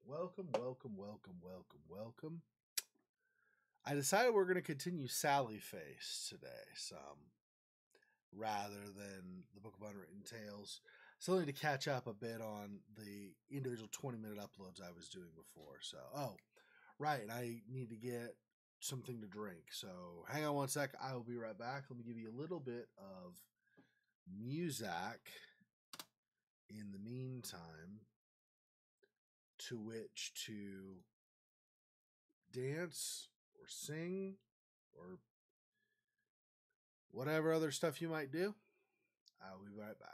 Welcome, welcome, welcome, welcome, welcome. I decided we're going to continue Sally Face today, some rather than the Book of Unwritten Tales. Something to catch up a bit on the individual 20-minute uploads I was doing before. So, right, and I need to get something to drink. So, hang on one sec. I will be right back. Let me give you a little bit of music in the meantime to which to dance or sing or whatever other stuff you might do. I'll be right back.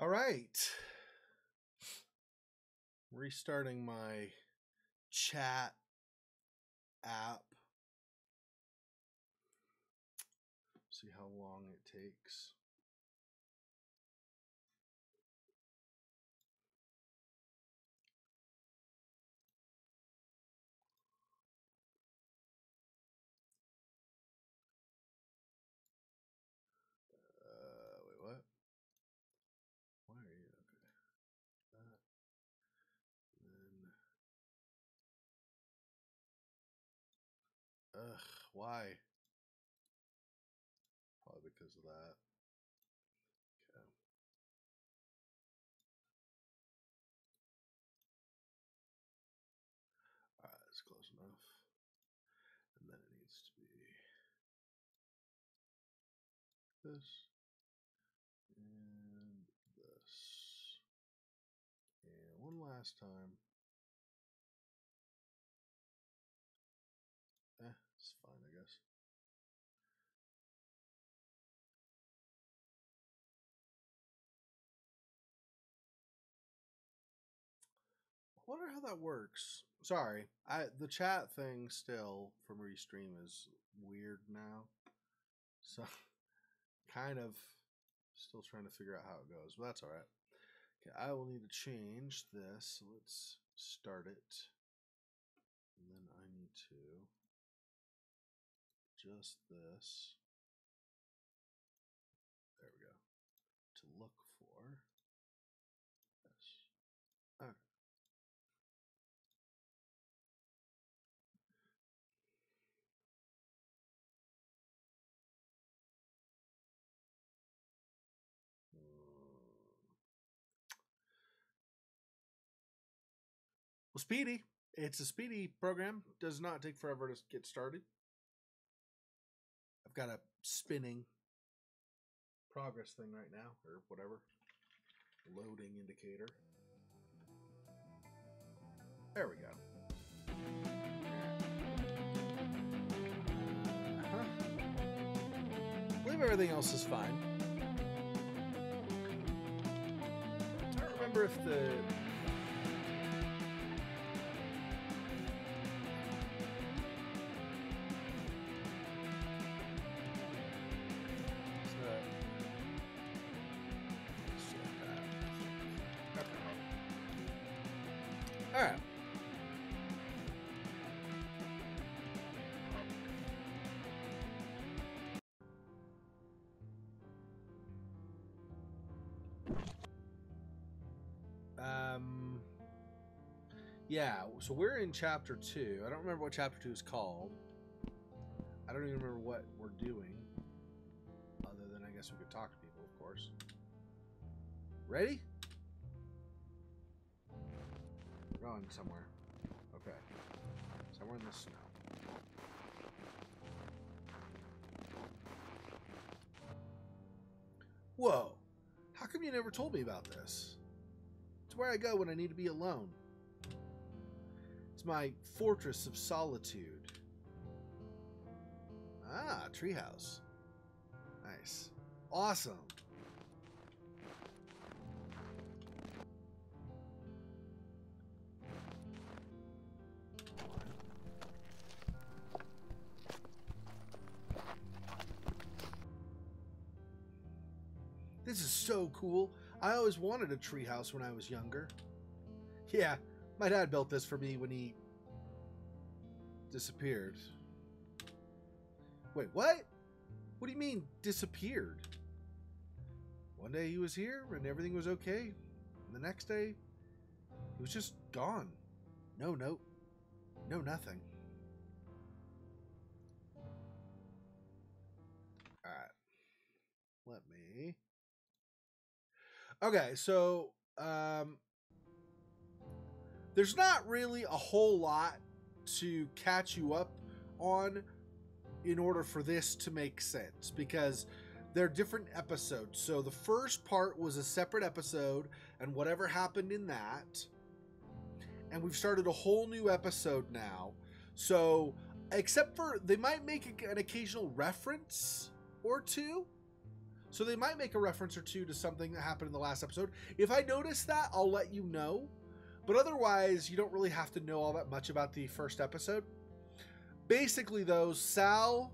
All right. Restarting my chat app. See how long it takes. Wait, what? Why are you? Okay. Then. Why? Probably because of that. Okay. And then it needs to be this and this. And one last time. It's fine, I guess. I wonder how that works. Sorry, the chat thing still from Restream is weird now. So, kind of still trying to figure out how it goes, but that's all right. Okay, I will need to change this. Let's start it. And then I need to adjust this. There we go. To look for this. Okay. Well, speedy. It's a speedy program. Does not take forever to get started. I've got a spinning progress thing right now, or whatever. Loading indicator. There we go. I believe everything else is fine. I don't remember if the... All right. Yeah, so we're in chapter 2. I don't remember what chapter 2 is called. I don't even remember what we're doing. Other than I guess we could talk to people, of course. Ready? We're going somewhere. Okay. Somewhere in the snow. Whoa. How come you never told me about this? It's where I go when I need to be alone. It's my fortress of solitude. Ah, treehouse. Nice. Awesome. This is so cool. I always wanted a treehouse when I was younger. Yeah, my dad built this for me when he disappeared. Wait, what? What do you mean, disappeared? One day he was here and everything was okay. And the next day, he was just gone. No note. No nothing. Alright. Let me... Okay, so... there's not really a whole lot to catch you up on in order for this to make sense, because they're different episodes. So the first part was a separate episode and whatever happened in that, and we've started a whole new episode now. So except for they might make an occasional reference or two, so they might make a reference or two to something that happened in the last episode. If I notice that, I'll let you know. But otherwise, you don't really have to know all that much about the first episode. Basically, though, Sal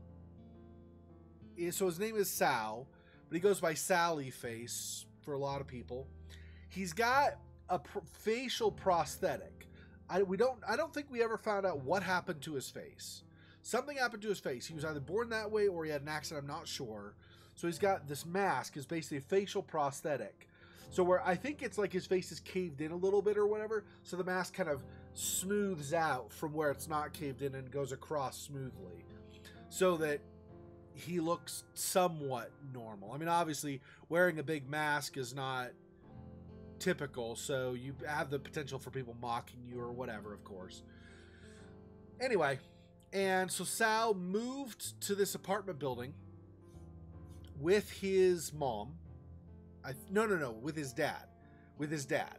is... So his name is Sal, but he goes by Sally Face for a lot of people. He's got a facial prosthetic. I don't think we ever found out what happened to his face. Something happened to his face. He was either born that way or he had an accident. I'm not sure. So he's got this mask. It's basically a facial prosthetic. So where I think it's like his face is caved in a little bit or whatever, so the mask kind of smooths out from where it's not caved in and goes across smoothly, so that he looks somewhat normal. I mean, obviously, wearing a big mask is not typical, so you have the potential for people mocking you or whatever, of course. Anyway, and so Sal moved to this apartment building with his mom. No, with his dad. With his dad.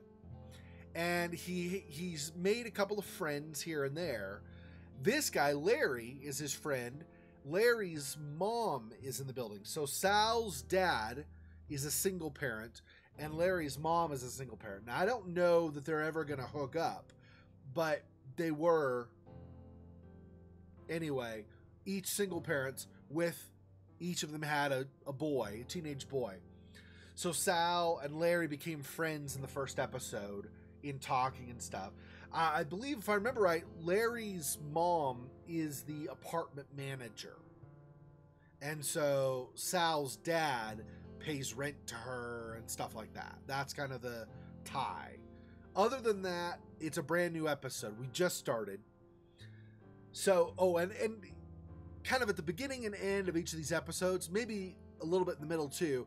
And he's made a couple of friends here and there. This guy, Larry, is his friend. Larry's mom is in the building. So Sal's dad is a single parent, and Larry's mom is a single parent. Now, I don't know that they're ever going to hook up, but they were. Anyway, each single parents with each of them had a boy, a teenage boy. So Sal and Larry became friends in the first episode in talking and stuff. I believe, if I remember right, Larry's mom is the apartment manager. And so Sal's dad pays rent to her and stuff like that. That's kind of the tie. Other than that, it's a brand new episode. We just started. So, and kind of at the beginning and end of each of these episodes, maybe a little bit in the middle too,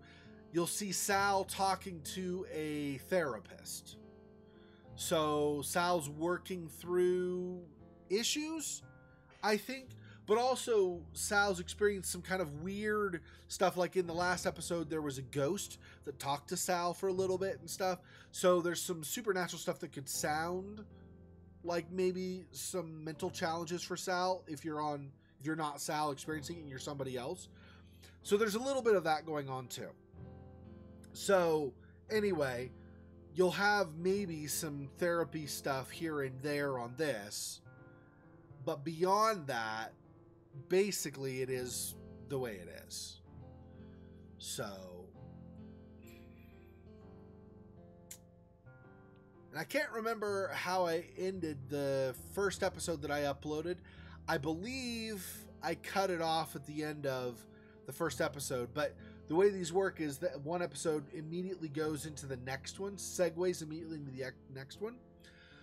you'll see Sal talking to a therapist. So Sal's working through issues, I think, but also Sal's experienced some kind of weird stuff. Like in the last episode, there was a ghost that talked to Sal for a little bit and stuff. So there's some supernatural stuff that could sound like maybe some mental challenges for Sal if you're not Sal experiencing it and you're somebody else. So there's a little bit of that going on too. So anyway, you'll have maybe some therapy stuff here and there on this, but beyond that, basically it is the way it is. So, and I can't remember how I ended the first episode that I uploaded. I believe I cut it off at the end of the first episode, but the way these work is that one episode immediately goes into the next one, segues immediately into the next one.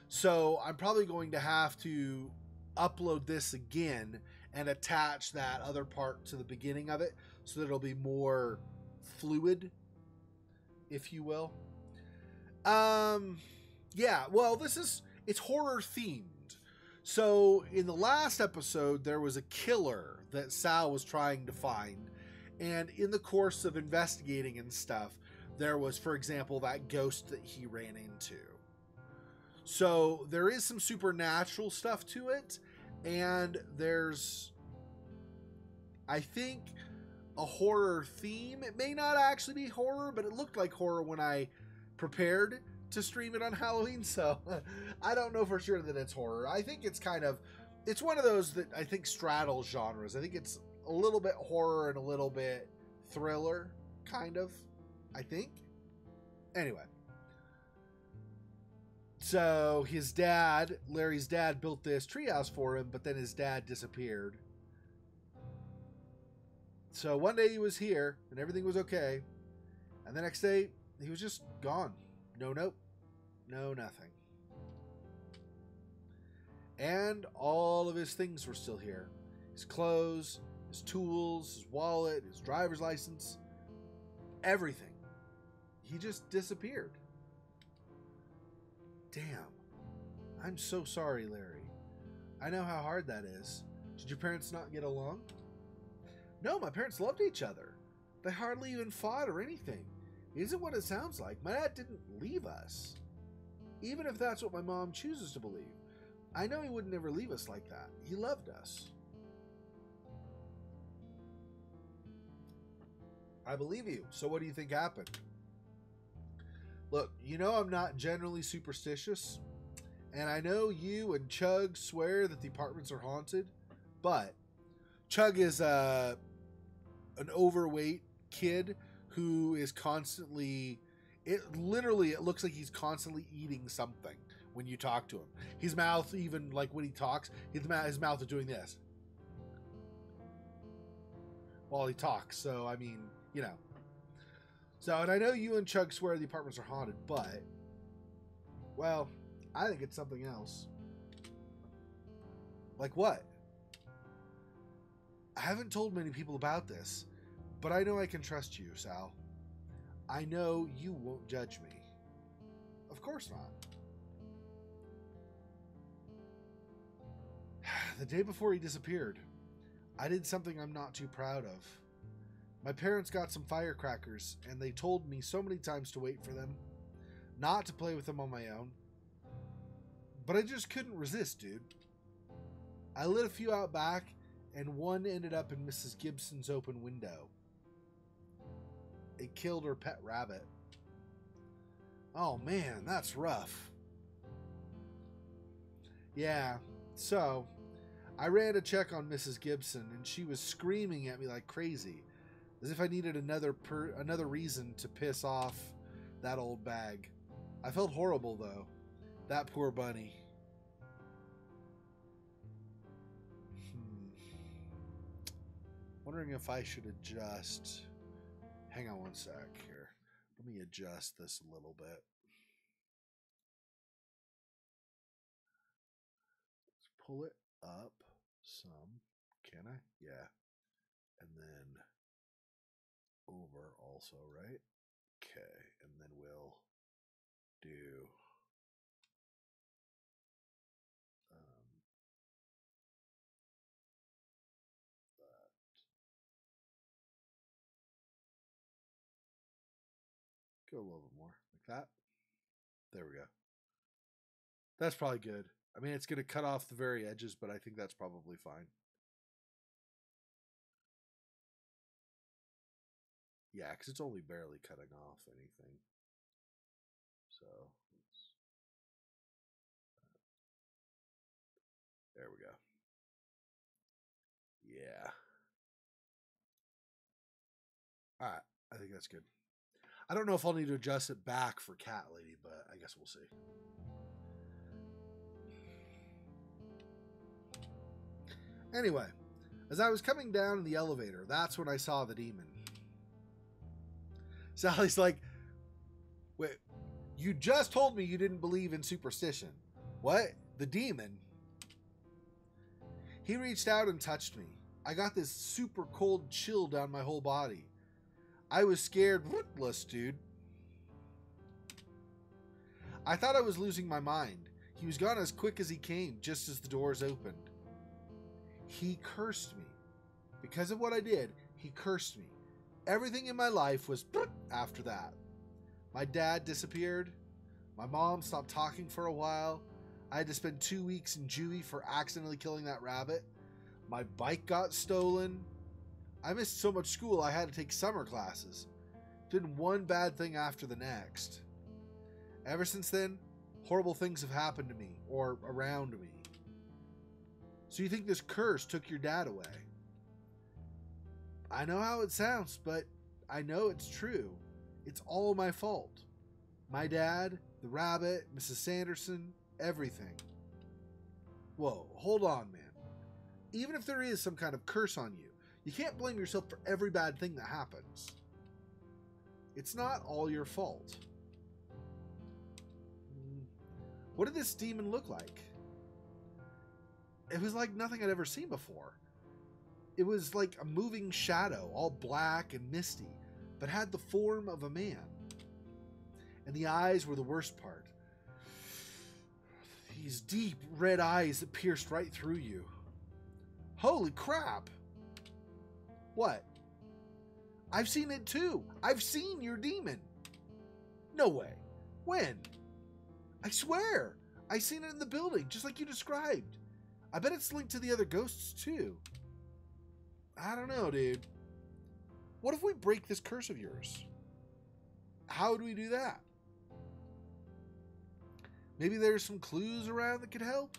So I'm probably going to have to upload this again and attach that other part to the beginning of it so that it'll be more fluid, if you will. Yeah, well, it's horror themed. So in the last episode, there was a killer that Sal was trying to find. And in the course of investigating and stuff, there was, for example, that ghost that he ran into. So there is some supernatural stuff to it. And there's, I think, a horror theme. It may not actually be horror, but it looked like horror when I prepared to stream it on Halloween. So I don't know for sure that it's horror. I think it's one of those that I think straddles genres. I think it's a little bit horror and a little bit thriller, kind of, I think. Anyway. So his dad, Larry's dad, built this treehouse for him, but then his dad disappeared. So one day he was here and everything was okay. And the next day he was just gone. No note. No nothing. And all of his things were still here. His clothes, his tools, his wallet, his driver's license, everything. He just disappeared. Damn. I'm so sorry, Larry. I know how hard that is. Did your parents not get along? No, my parents loved each other. They hardly even fought or anything. It isn't what it sounds like. My dad didn't leave us. Even if that's what my mom chooses to believe. I know he would never leave us like that. He loved us. I believe you. So what do you think happened? Look, you know I'm not generally superstitious, and I know you and Chug swear that the apartments are haunted, but Chug is an overweight kid who is constantly, it looks like he's constantly eating something when you talk to him. His mouth, even like when he talks, his mouth is doing this while he talks. So, I mean, you know. So, and I know you and Chug swear the apartments are haunted, but, well, I think it's something else. Like what? I haven't told many people about this, but I know I can trust you, Sal. I know you won't judge me. Of course not. The day before he disappeared, I did something I'm not too proud of. My parents got some firecrackers, and they told me so many times to wait for them, not to play with them on my own. But I just couldn't resist, dude. I lit a few out back, and one ended up in Mrs. Gibson's open window. It killed her pet rabbit. Oh man, that's rough. Yeah, so I ran to check on Mrs. Gibson, and she was screaming at me like crazy, as if I needed another reason to piss off that old bag. I felt horrible, though. That poor bunny. Wondering if I should adjust. Hang on one sec here. Let me adjust this a little bit. Let's pull it up some. Can I? Yeah. And then over also, right? Okay. And then we'll do that. Go a little bit more like that. There we go. That's probably good. I mean, it's going to cut off the very edges, but I think that's probably fine. Yeah, because it's only barely cutting off anything. So, there we go. Yeah. All right. I think that's good. I don't know if I'll need to adjust it back for Cat Lady, but I guess we'll see. Anyway, as I was coming down in the elevator, that's when I saw the demon. Sally's like, wait, you just told me you didn't believe in superstition. What? The demon? He reached out and touched me. I got this super cold chill down my whole body. I was scared witless, dude. I thought I was losing my mind. He was gone as quick as he came, just as the doors opened. He cursed me. Because of what I did, he cursed me. Everything in my life was after that. My dad disappeared. My mom stopped talking for a while. I had to spend 2 weeks in juvie for accidentally killing that rabbit. My bike got stolen. I missed so much school I had to take summer classes. Did one bad thing after the next. Ever since then, horrible things have happened to me, or around me. So you think this curse took your dad away? I know how it sounds, but I know it's true. It's all my fault. My dad, the rabbit, Mrs. Sanderson, everything. Whoa, hold on, man. Even if there is some kind of curse on you, you can't blame yourself for every bad thing that happens. It's not all your fault. What did this demon look like? It was like nothing I'd ever seen before. It was like a moving shadow, all black and misty, but had the form of a man. And the eyes were the worst part. These deep red eyes that pierced right through you. Holy crap! What? I've seen it too. I've seen your demon. No way. When? I swear. I seen it in the building, just like you described. I bet it's linked to the other ghosts too. I don't know, dude. What if we break this curse of yours? How do we do that? Maybe there's some clues around that could help?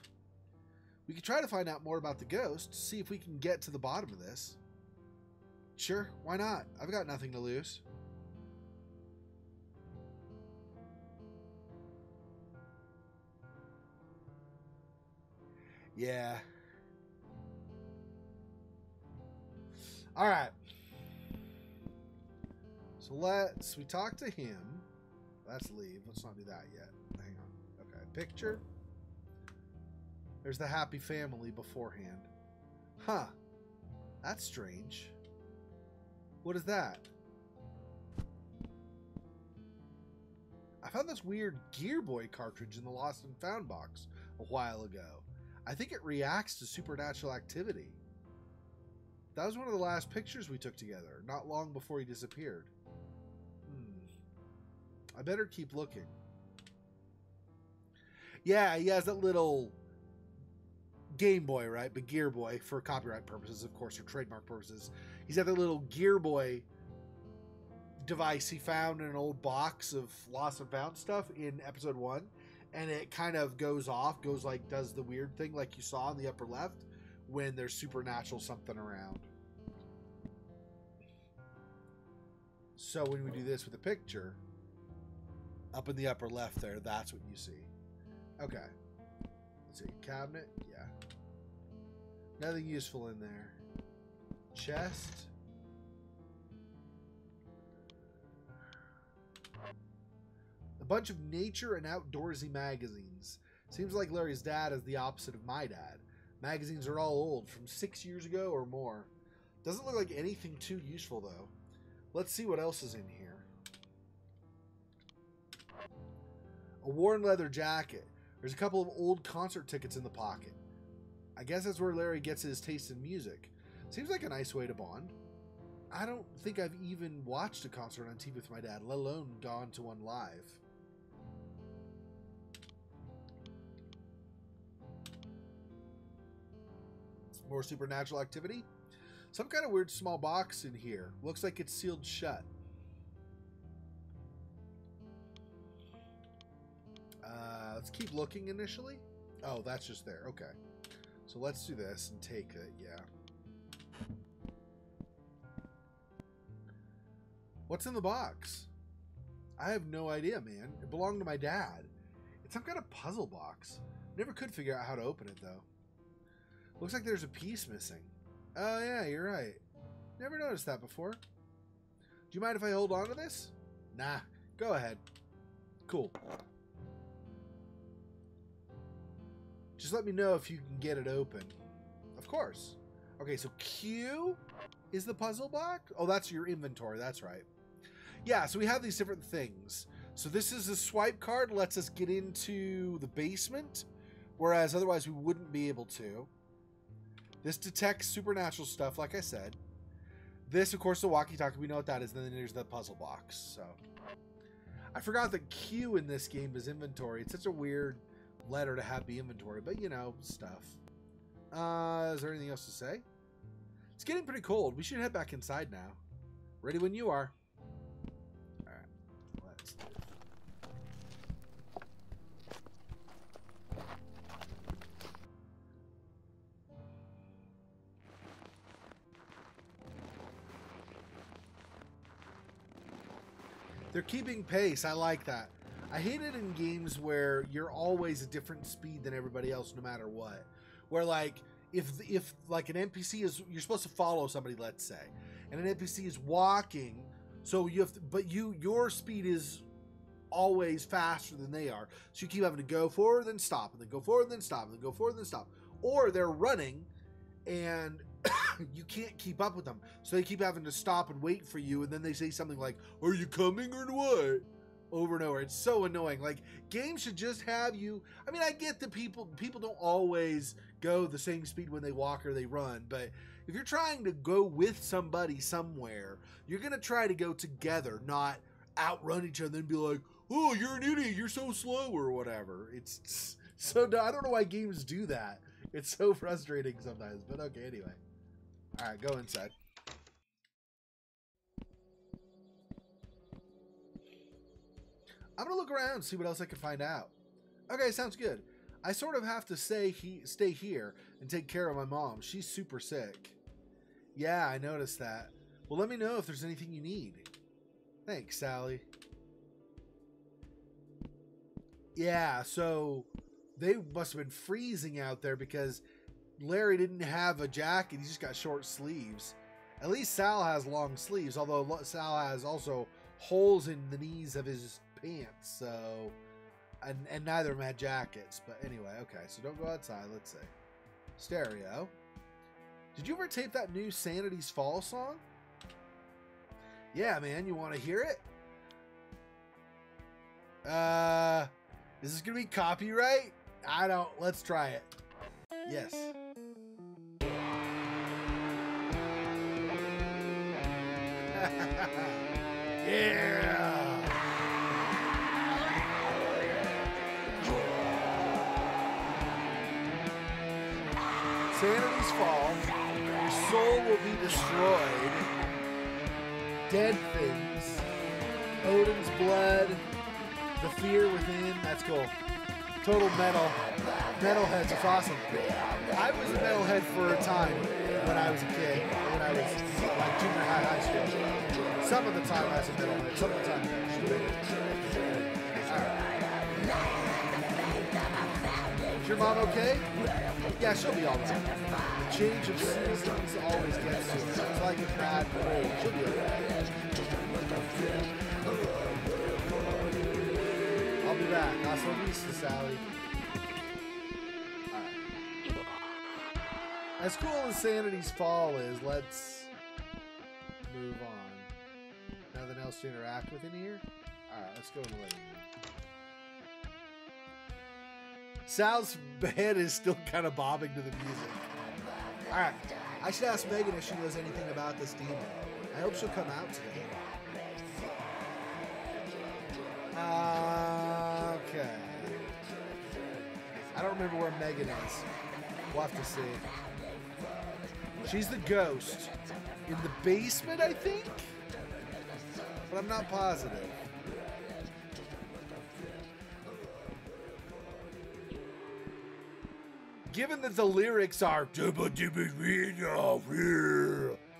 We could try to find out more about the ghost, see if we can get to the bottom of this. Sure, why not? I've got nothing to lose. Yeah. Alright. So we talk to him. Let's leave. Let's not do that yet. Hang on. Okay, picture. There's the happy family beforehand. Huh. That's strange. What is that? I found this weird Gear Boy cartridge in the Lost and Found box a while ago. I think it reacts to supernatural activity. That was one of the last pictures we took together, not long before he disappeared. I better keep looking. Yeah, he has that little Game Boy, right? But Gear Boy, for copyright purposes, of course, or trademark purposes. He's got that little Gear Boy device he found in an old box of lost and found stuff in episode 1. And it kind of goes off, does the weird thing like you saw in the upper left when there's supernatural something around. So when we do this with a picture, up in the upper left there, that's what you see. Okay. Let's see. Cabinet. Yeah. Nothing useful in there. Chest. A bunch of nature and outdoorsy magazines. Seems like Larry's dad is the opposite of my dad. Magazines are all old, from 6 years ago or more. Doesn't look like anything too useful, though. Let's see what else is in here. A worn leather jacket. There's a couple of old concert tickets in the pocket. I guess that's where Larry gets his taste in music. Seems like a nice way to bond. I don't think I've even watched a concert on TV with my dad, let alone gone to one live. More supernatural activity? Some kind of weird small box in here. Looks like it's sealed shut. Let's keep looking initially. Oh, that's just there. Okay. So let's do this and take it. Yeah. What's in the box? I have no idea, man. It belonged to my dad. It's some kind of puzzle box. Never could figure out how to open it, though. Looks like there's a piece missing. Oh, yeah, you're right. Never noticed that before. Do you mind if I hold on to this? Nah, go ahead. Cool. Just let me know if you can get it open. Of course. Okay, so Q is the puzzle box? Oh, that's your inventory. That's right. Yeah, so we have these different things. So this is a swipe card. Lets us get into the basement, whereas otherwise we wouldn't be able to. This detects supernatural stuff, like I said. This, of course, the walkie-talkie. We know what that is. And then there's the puzzle box. So I forgot that Q in this game is inventory. It's such a weird letter to have be inventory, but you know, stuff. Is there anything else to say? It's getting pretty cold. We should head back inside now. Ready when you are. All right, let's do it. They're keeping pace. I like that. I hate it in games where you're always a different speed than everybody else no matter what. Where like if like an NPC is, you're supposed to follow somebody, let's say, and an NPC is walking, so you have to, but your speed is always faster than they are. So you keep having to go forward then stop and then go forward then stop and then go forward then stop. Or they're running and you can't keep up with them. So they keep having to stop and wait for you, and then they say something like, "Are you coming or what?" Over and over. It's so annoying. Like, games should just have you. I mean, I get that people don't always go the same speed when they walk or they run, but if you're trying to go with somebody somewhere, you're gonna try to go together, not outrun each other and be like, "Oh, you're an idiot, you're so slow," or whatever. It's so I don't know why games do that. It's so frustrating sometimes, but okay, anyway. All right, go inside. I'm gonna look around and see what else I can find out. Okay, sounds good. I sort of have to stay here and take care of my mom. She's super sick. Yeah, I noticed that. Well, let me know if there's anything you need. Thanks, Sally. Yeah, so they must have been freezing out there because Larry didn't have a jacket. He just got short sleeves. At least Sal has long sleeves, although Sal has also holes in the knees of his pants, so and neither of them had jackets. But anyway, okay, so don't go outside. Let's see. Stereo. Did you ever tape that new Sanity's Fall song? Yeah, man, you want to hear it? Is this gonna be copyright? Let's try it. Yes. Yeah. Sanity's fall. Your soul will be destroyed. Dead things. Odin's blood. The fear within. That's cool. Total metal. Metalheads. It's awesome. I was a metalhead for a time when I was a kid. When I was like junior high school. Some of the time I was a metalhead. Some of the time Is your mom okay? Yeah, she'll be alright. The change of seasons always gets to her. It's like a bad cold. She'll be alright. I'll be back. Hasta la vista, Sally. Alright. As cool as Sanity's fall is, let's move on. Nothing else to interact with in here? Alright, let's go in the living room. Sal's head is still kind of bobbing to the music. Alright, I should ask Megan if she knows anything about this demon. I hope she'll come out today. Okay. I don't remember where Megan is. We'll have to see. She's the ghost. In the basement, I think? But I'm not positive. Given that the lyrics are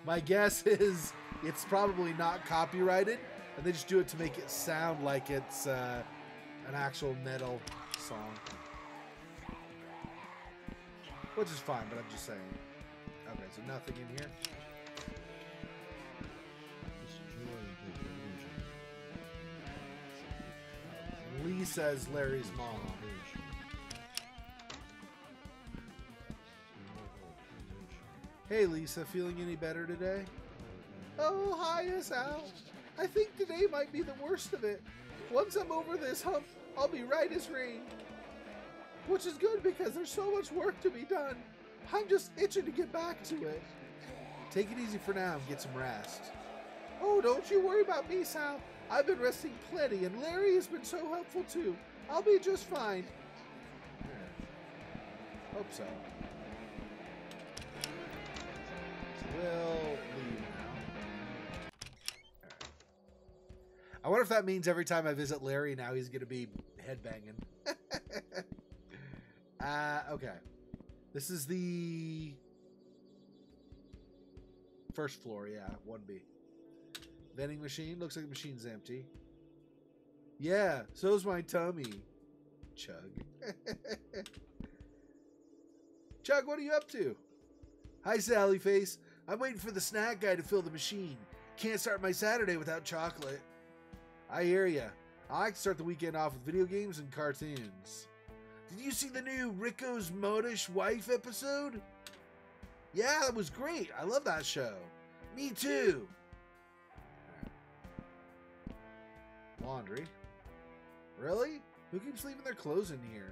my guess is it's probably not copyrighted, and they just do it to make it sound like it's an actual metal song. Which is fine, but I'm just saying. Okay, so nothing in here. Lisa's Larry's mom. Hey Lisa, feeling any better today? Oh, hi, Sal. I think today might be the worst of it. Once I'm over this hump, I'll be right as rain. Which is good because there's so much work to be done. I'm just itching to get back to it. Take it easy for now and get some rest. Oh, don't you worry about me, Sal. I've been resting plenty, and Larry has been so helpful too. I'll be just fine. Hope so. We'll leave now. Right. I wonder if that means every time I visit Larry now he's going to be headbanging. Okay. This is the first floor, yeah, 1B. Vending machine. Looks like the machine's empty. Yeah, so's my tummy. Chug. Chug, what are you up to? Hi, Sally Face. I'm waiting for the snack guy to fill the machine. Can't start my Saturday without chocolate. I hear ya. I like to start the weekend off with video games and cartoons. Did you see the new Rico's Modish Wife episode? Yeah, that was great. I love that show. Me too. Laundry. Really? Who keeps leaving their clothes in here?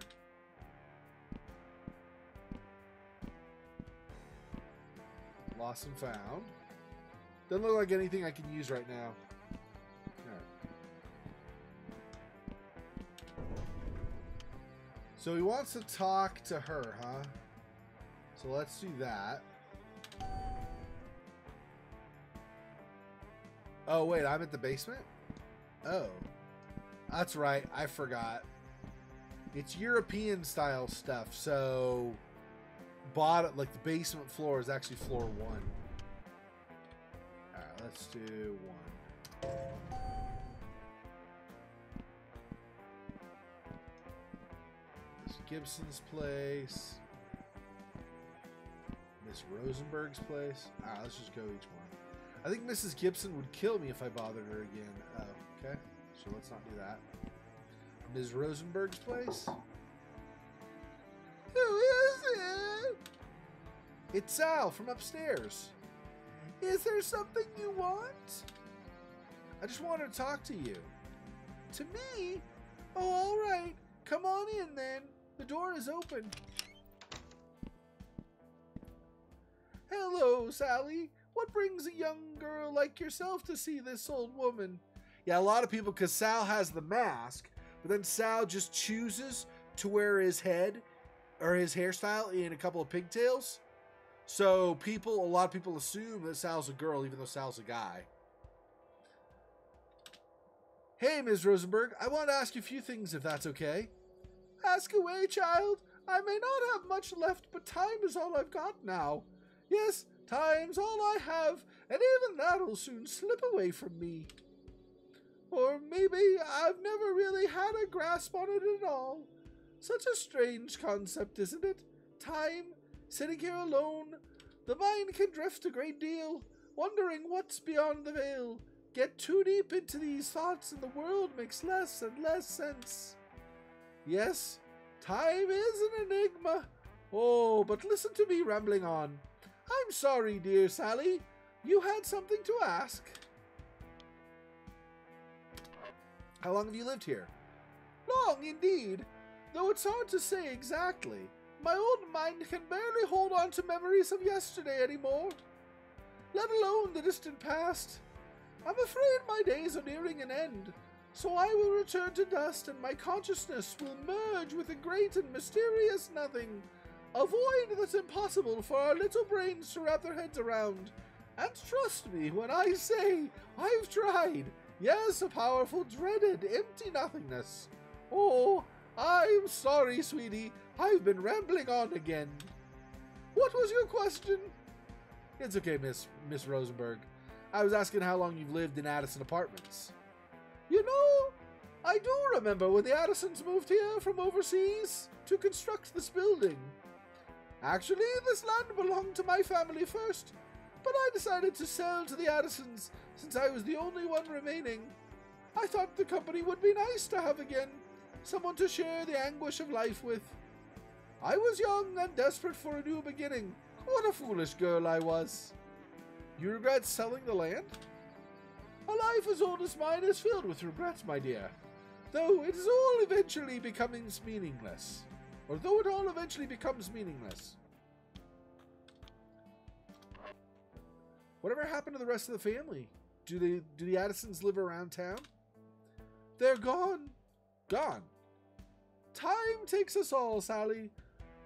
Lost and found. Doesn't look like anything I can use right now. Alright. So he wants to talk to her, huh? So let's do that. Oh, wait, I'm at the basement? Oh. That's right, I forgot. It's European style stuff, so bottom, like the basement floor is actually floor 1. Alright, let's do 1. Miss Gibson's place. Miss Rosenberg's place. Alright, let's just go each one. I think Mrs. Gibson would kill me if I bothered her again. Oh, okay. So let's not do that. Ms. Rosenberg's place? Who is it? It's Sal from upstairs. Is there something you want? I just wanted to talk to you. To me? Oh, all right. Come on in then. The door is open. so, Sally? What brings a young girl like yourself to see this old woman? Yeah, a lot of people, because Sal has the mask, but then Sal just chooses to wear his head or his hairstyle in a couple of pigtails. So a lot of people assume that Sal's a girl, even though Sal's a guy. Hey, Ms. Rosenberg, I want to ask you a few things, if that's okay. Ask away, child. I may not have much left, but time is all I've got now. Yes, time's all I have, and even that'll soon slip away from me. Or maybe I've never really had a grasp on it at all. Such a strange concept, isn't it? Time, sitting here alone. The mind can drift a great deal, wondering what's beyond the veil. Get too deep into these thoughts and the world makes less and less sense. Yes, time is an enigma. Oh, but listen to me rambling on. I'm sorry, dear Sally. You had something to ask. How long have you lived here? Long indeed, though it's hard to say exactly. My old mind can barely hold on to memories of yesterday anymore, let alone the distant past. I'm afraid my days are nearing an end, so I will return to dust and my consciousness will merge with a great and mysterious nothing, a void that's impossible for our little brains to wrap their heads around. And trust me when I say I've tried. Yes, a powerful, dreaded, empty nothingness. Oh, I'm sorry, sweetie. I've been rambling on again. What was your question? It's okay, Miss Rosenberg. I was asking how long you've lived in Addison Apartments. You know, I do remember when the Addisons moved here from overseas to construct this building. Actually, this land belonged to my family first, but I decided to sell to the Addisons since I was the only one remaining. I thought the company would be nice to have again, someone to share the anguish of life with. I was young and desperate for a new beginning. What a foolish girl I was. You regret selling the land? A life as old as mine is filled with regrets, my dear. Though it all eventually becomes meaningless. Whatever happened to the rest of the family? Do the Addisons live around town? They're gone. Gone. Time takes us all, Sally.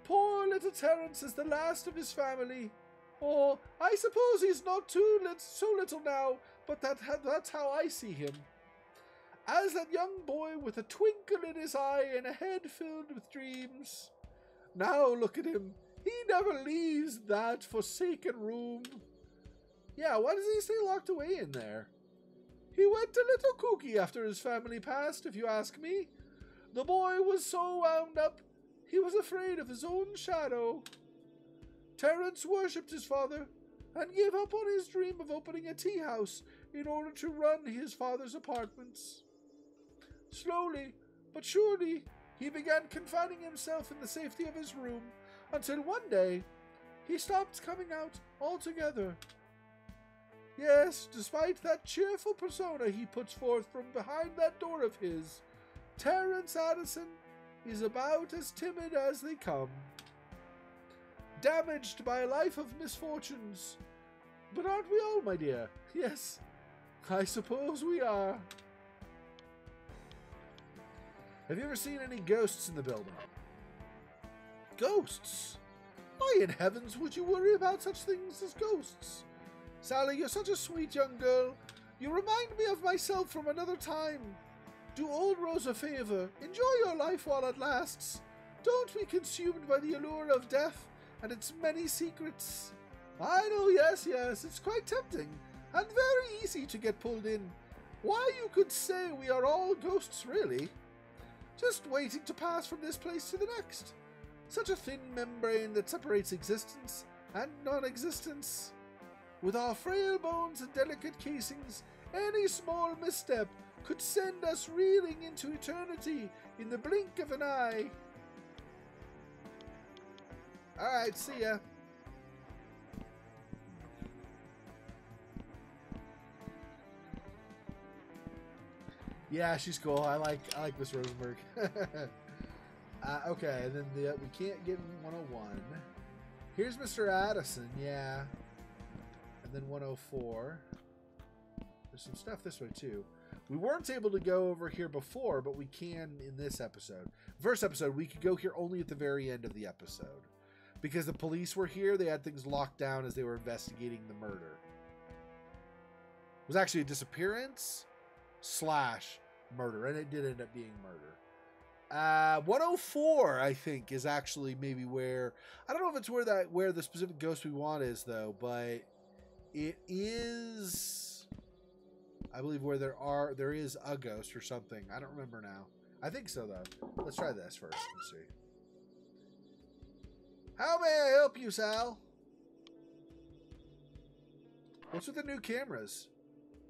Poor little Terence is the last of his family. Oh, I suppose he's not so little now, but that's how I see him. As that young boy with a twinkle in his eye and a head filled with dreams. Now look at him. He never leaves that forsaken room. Yeah, why does he stay locked away in there? He went a little kooky after his family passed, if you ask me. The boy was so wound up, he was afraid of his own shadow. Terence worshipped his father and gave up on his dream of opening a tea house in order to run his father's apartments. Slowly but surely, he began confining himself in the safety of his room until one day he stopped coming out altogether. Yes, despite that cheerful persona he puts forth from behind that door of his, Terence Addison is about as timid as they come. Damaged by a life of misfortunes. But aren't we all, my dear? Yes, I suppose we are. Have you ever seen any ghosts in the building? Ghosts? Why in heavens would you worry about such things as ghosts? Sally, you're such a sweet young girl. You remind me of myself from another time. Do old Rose a favor. Enjoy your life while it lasts. Don't be consumed by the allure of death and its many secrets. I know, yes, it's quite tempting and very easy to get pulled in. Why, you could say we are all ghosts, really. Just waiting to pass from this place to the next. Such a thin membrane that separates existence and non-existence. With our frail bones and delicate casings, any small misstep could send us reeling into eternity in the blink of an eye. Alright, see ya. Yeah, she's cool. I like Miss Rosenberg. Okay, and then we can't get in 101. Here's Mr. Addison, yeah. And then 104. There's some stuff this way, too. We weren't able to go over here before, but we can in this episode. First episode, we could go here only at the very end of the episode. Because the police were here, they had things locked down as they were investigating the murder. It was actually a disappearance / murder, and it did end up being murder. 104, I think, is actually maybe where... I don't know if it's where the specific ghost we want is, though, but it is... I believe where there is a ghost or something. I don't remember now. I think so, though. Let's try this first and see. How may I help you, Sal? What's with the new cameras?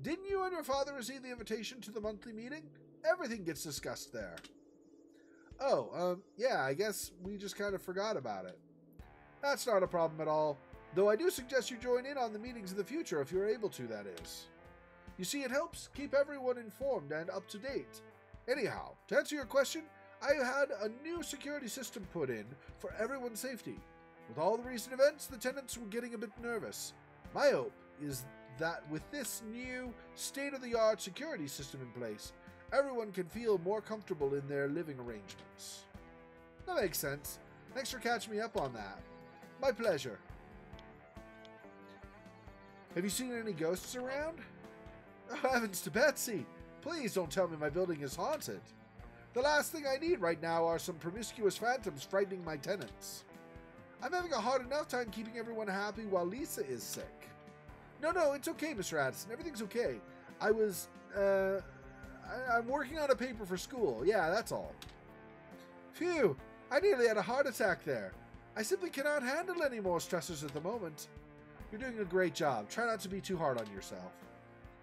Didn't you and your father receive the invitation to the monthly meeting? Everything gets discussed there. Oh, yeah, I guess we just kind of forgot about it. That's not a problem at all. Though I do suggest you join in on the meetings in the future if you're able to, that is. You see, it helps keep everyone informed and up to date. Anyhow, to answer your question, I had a new security system put in for everyone's safety. With all the recent events, the tenants were getting a bit nervous. My hope is that with this new state-of-the-art security system in place, everyone can feel more comfortable in their living arrangements. That makes sense. Thanks for catching me up on that. My pleasure. Have you seen any ghosts around? Oh, heavens to Betsy! Please don't tell me my building is haunted. The last thing I need right now are some promiscuous phantoms frightening my tenants. I'm having a hard enough time keeping everyone happy while Lisa is sick. No, it's okay, Mr. Addison. Everything's okay. I'm working on a paper for school. Yeah, that's all. Phew, I nearly had a heart attack there. I simply cannot handle any more stressors at the moment. You're doing a great job. Try not to be too hard on yourself.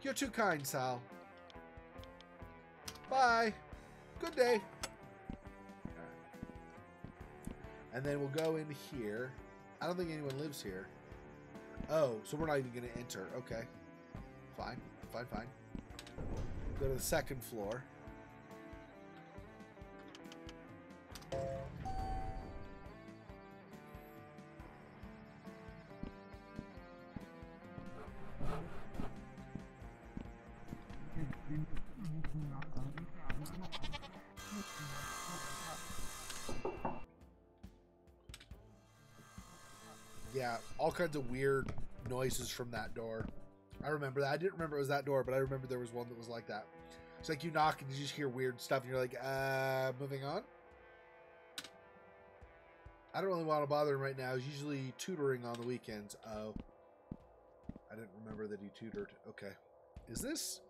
You're too kind, Sal. Bye. Good day. And then we'll go in here. I don't think anyone lives here. Oh, so we're not even going to enter. Okay. Fine. Go to the second floor. Yeah, all kinds of weird noises from that door. I remember that. I didn't remember it was that door, but I remember there was one that was like that. It's like you knock and you just hear weird stuff and you're like, moving on. I don't really want to bother him right now. He's usually tutoring on the weekends. Oh. I didn't remember that he tutored. Okay. Is this...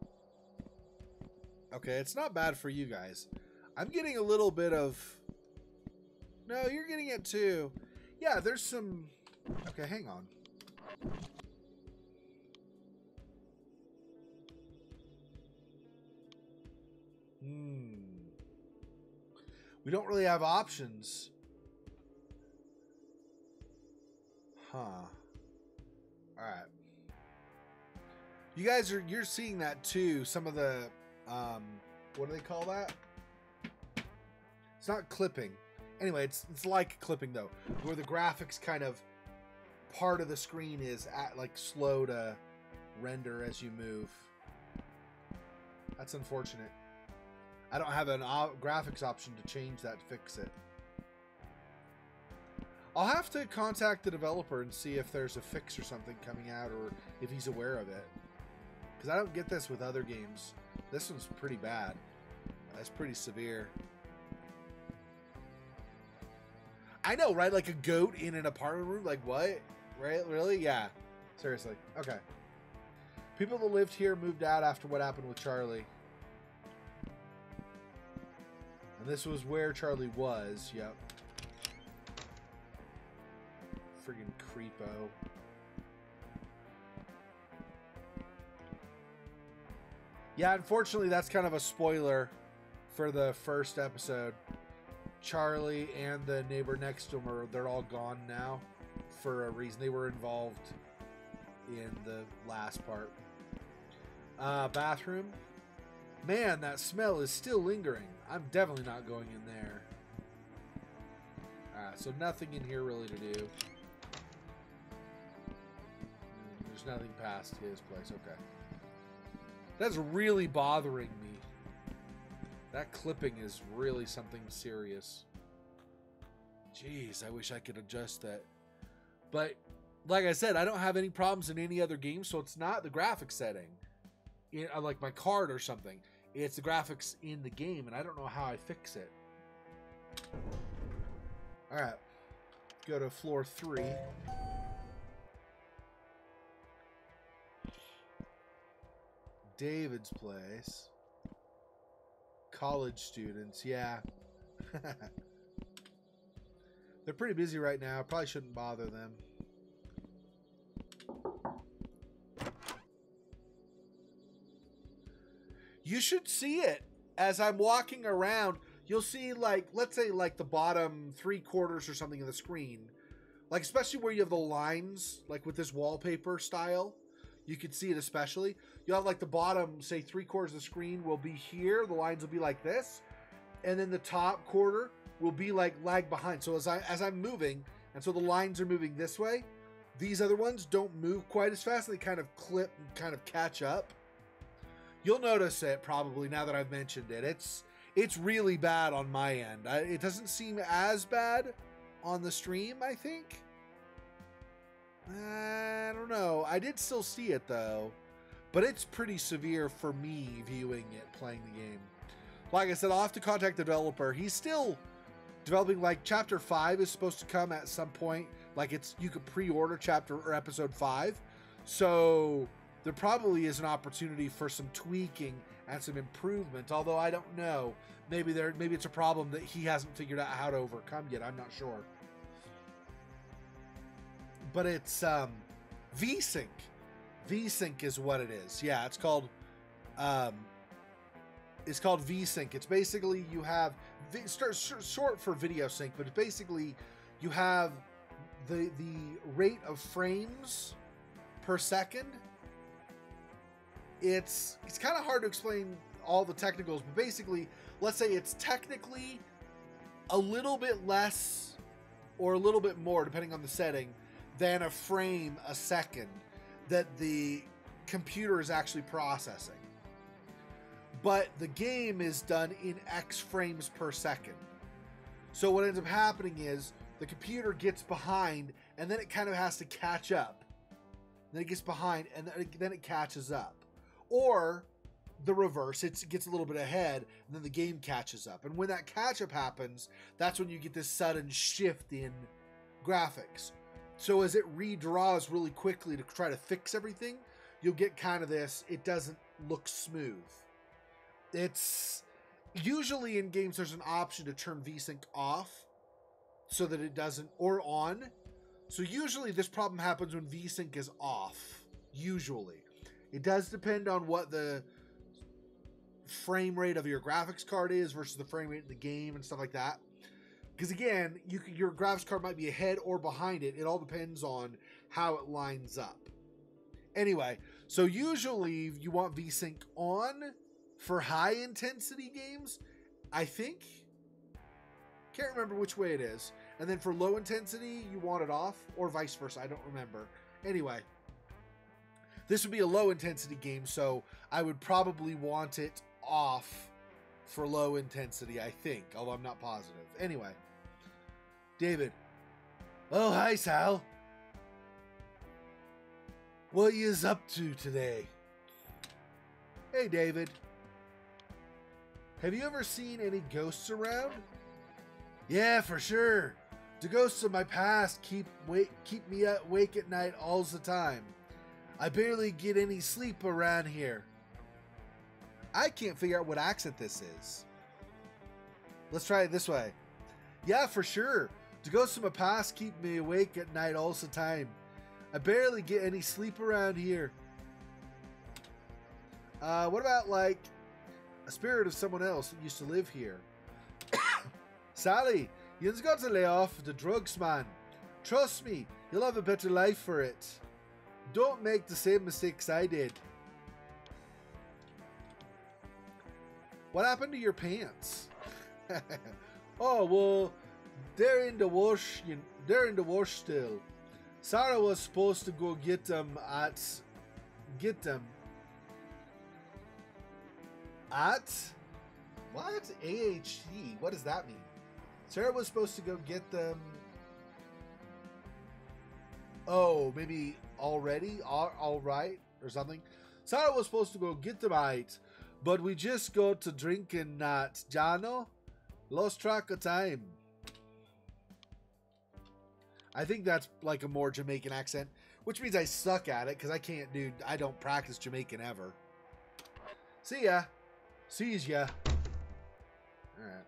Okay, it's not bad for you guys. I'm getting a little bit of... No, you're getting it too. Yeah, there's some... Okay, hang on. We don't really have options. Huh. Alright. You guys you're seeing that too. Some of the, what do they call that? It's not clipping. Anyway, it's like clipping though, where the graphics kind of part of the screen is like slow to render as you move. That's unfortunate. I don't have an graphics option to change that to fix it. I'll have to contact the developer and see if there's a fix or something coming out or if he's aware of it. Because I don't get this with other games. This one's pretty bad. That's pretty severe. I know, right? Like a goat in an apartment room? Like what? Right? Really? Yeah. Seriously. Okay. People that lived here moved out after what happened with Charlie. And this was where Charlie was. Yep. Friggin' creepo. Yeah, unfortunately, that's kind of a spoiler for the first episode. Charlie and the neighbor next to him, they're all gone now for a reason. They were involved in the last part. Bathroom. Man, that smell is still lingering. I'm definitely not going in there. So nothing in here really to do. There's nothing past his place. Okay. That's really bothering me. That clipping is really something serious. Jeez, I wish I could adjust that. But, like I said, I don't have any problems in any other game, so it's not the graphics setting. Like my card or something. It's the graphics in the game, and I don't know how I fix it. Alright. Go to floor 3. David's place. College students, yeah. They're pretty busy right now. Probably shouldn't bother them. You should see it. As I'm walking around, you'll see, like, let's say, like, the bottom 3/4 or something of the screen. Like, especially where you have the lines, like with this wallpaper style. You can see it especially. You'll have, like, the bottom, say, 3/4 of the screen will be here. The lines will be like this. And then the top quarter will be, like, lag behind. So as I'm moving, and so the lines are moving this way, these other ones don't move quite as fast. They kind of clip and kind of catch up. You'll notice it probably now that I've mentioned it. It's really bad on my end. It doesn't seem as bad on the stream, I think. I don't know. I did still see it though, but it's pretty severe for me viewing it, playing the game. Like I said, I'll have to contact the developer. He's still developing. Like chapter 5 is supposed to come at some point. Like you could pre-order chapter or episode 5. So there probably is an opportunity for some tweaking and some improvement, although I don't know. Maybe it's a problem that he hasn't figured out how to overcome yet. I'm not sure. But it's VSync. VSync is what it is. Yeah, it's called VSync. It's basically you have short for video sync, but it's basically you have the rate of frames per second. It's kind of hard to explain all the technicals, but basically, let's say it's technically a little bit less or a little bit more, depending on the setting, than a frame a second that the computer is actually processing. But the game is done in X frames per second. So what ends up happening is the computer gets behind and then it kind of has to catch up. Then it gets behind and then it catches up. Or the reverse, it gets a little bit ahead and then the game catches up. And when that catch up happens, that's when you get this sudden shift in graphics. So as it redraws really quickly to try to fix everything, you'll get kind of this, it doesn't look smooth. It's usually in games there's an option to turn VSync off so that it doesn't, or on. So usually this problem happens when VSync is off, usually. It does depend on what the frame rate of your graphics card is versus the frame rate in the game and stuff like that. Because again, your graphics card might be ahead or behind it. It all depends on how it lines up. Anyway, so usually you want VSync on for high intensity games, I think. Can't remember which way it is. And then for low intensity, you want it off, or vice versa. I don't remember. Anyway, this would be a low intensity game, so I would probably want it off for low intensity, I think, although I'm not positive. Anyway, David. Oh, hi, Sal. What yous up to today? Hey, David. Have you ever seen any ghosts around? Yeah, for sure. The ghosts of my past keep me awake at night all the time. I barely get any sleep around here. I can't figure out what accent this is. Let's try it this way. Yeah, for sure. The ghosts of my past keep me awake at night all the time. I barely get any sleep around here. What about, like, a spirit of someone else that used to live here? Sally, you've got to lay off the drugs, man. Trust me, you'll have a better life for it. Don't make the same mistakes I did. What happened to your pants? Oh, well, they're in the wash. They're in the wash still. Sarah was supposed to go get them at what? AHT. What does that mean? Sarah was supposed to go get them. Oh, maybe already? All right? Or something? Sarah was supposed to go get them right, but we just go to drinking at Jano. Lost track of time. I think that's like a more Jamaican accent, which means I suck at it because I don't practice Jamaican ever. See ya. Sees ya. Alright.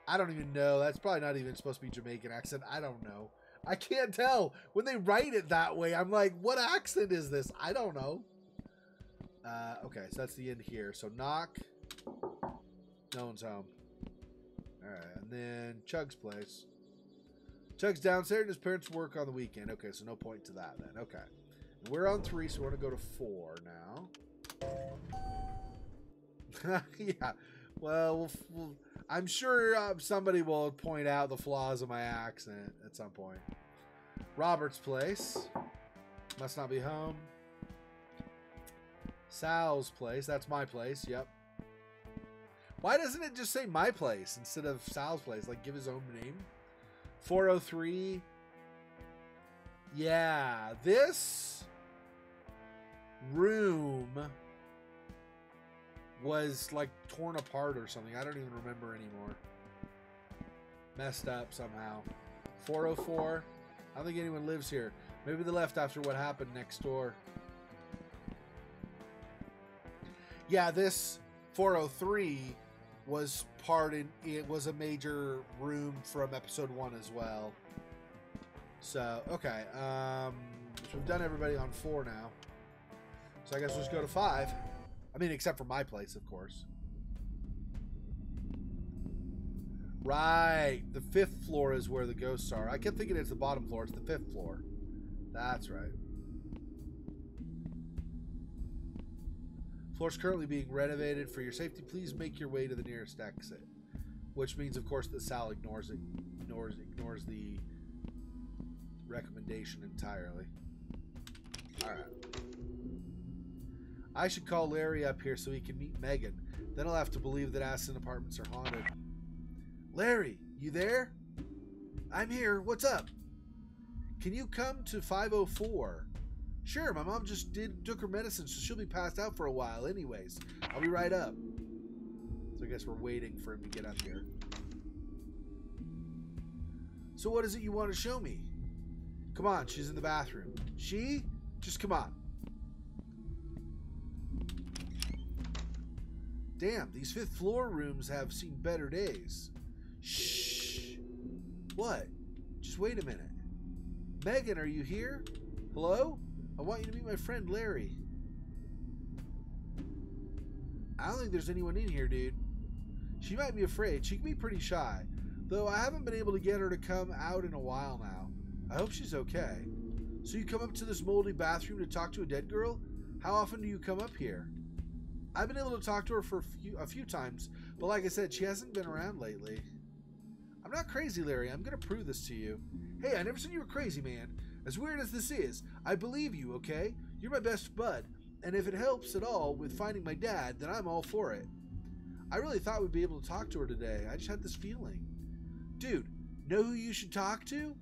I don't even know. That's probably not even supposed to be Jamaican accent. I don't know. I can't tell. When they write it that way, I'm like, what accent is this? I don't know. Okay, so that's the end here. So knock. No one's home. Alright, and then Chug's place. Chug's downstairs and his parents work on the weekend. Okay, so no point to that then. Okay. And we're on 3, so we're going to go to 4 now. Yeah. Well, I'm sure somebody will point out the flaws of my accent at some point. Robert's place. Must not be home. Sal's place. That's my place. Yep. Why doesn't it just say my place instead of Sal's place? Like, give his own name. 403. Yeah. This room was like torn apart or something. I don't even remember anymore. Messed up somehow. 404. I don't think anyone lives here. Maybe they left after what happened next door. Yeah, this 403 was it was a major room from episode 1 as well. So, okay. So we've done everybody on 4 now. So I guess we'll just go to 5. I mean, except for my place, of course. Right. The 5th floor is where the ghosts are. I kept thinking it's the bottom floor. It's the 5th floor. That's right. Floor's currently being renovated. For your safety, please make your way to the nearest exit. Which means, of course, that Sal ignores the recommendation entirely. Alright. I should call Larry up here so he can meet Megan. Then I'll have to believe that Aston apartments are haunted. Larry, you there? I'm here. What's up? Can you come to 504? Sure, my mom just took her medicine, so she'll be passed out for a while anyways. I'll be right up. So I guess we're waiting for him to get up here. So what is it you want to show me? Come on, she's in the bathroom. She? Just come on. Damn, these 5th floor rooms have seen better days. Shh. What? Just wait a minute. Megan, are you here? Hello? I want you to meet my friend Larry. I don't think there's anyone in here, dude. She might be afraid. She can be pretty shy. Though I haven't been able to get her to come out in a while now. I hope she's okay. So you come up to this moldy bathroom to talk to a dead girl? How often do you come up here? I've been able to talk to her for a few times, but like I said, she hasn't been around lately. I'm not crazy, Larry. I'm going to prove this to you. Hey, I never said you were crazy, man. As weird as this is, I believe you, okay? You're my best bud, and if it helps at all with finding my dad, then I'm all for it. I really thought we'd be able to talk to her today. I just had this feeling. Dude, know who you should talk to?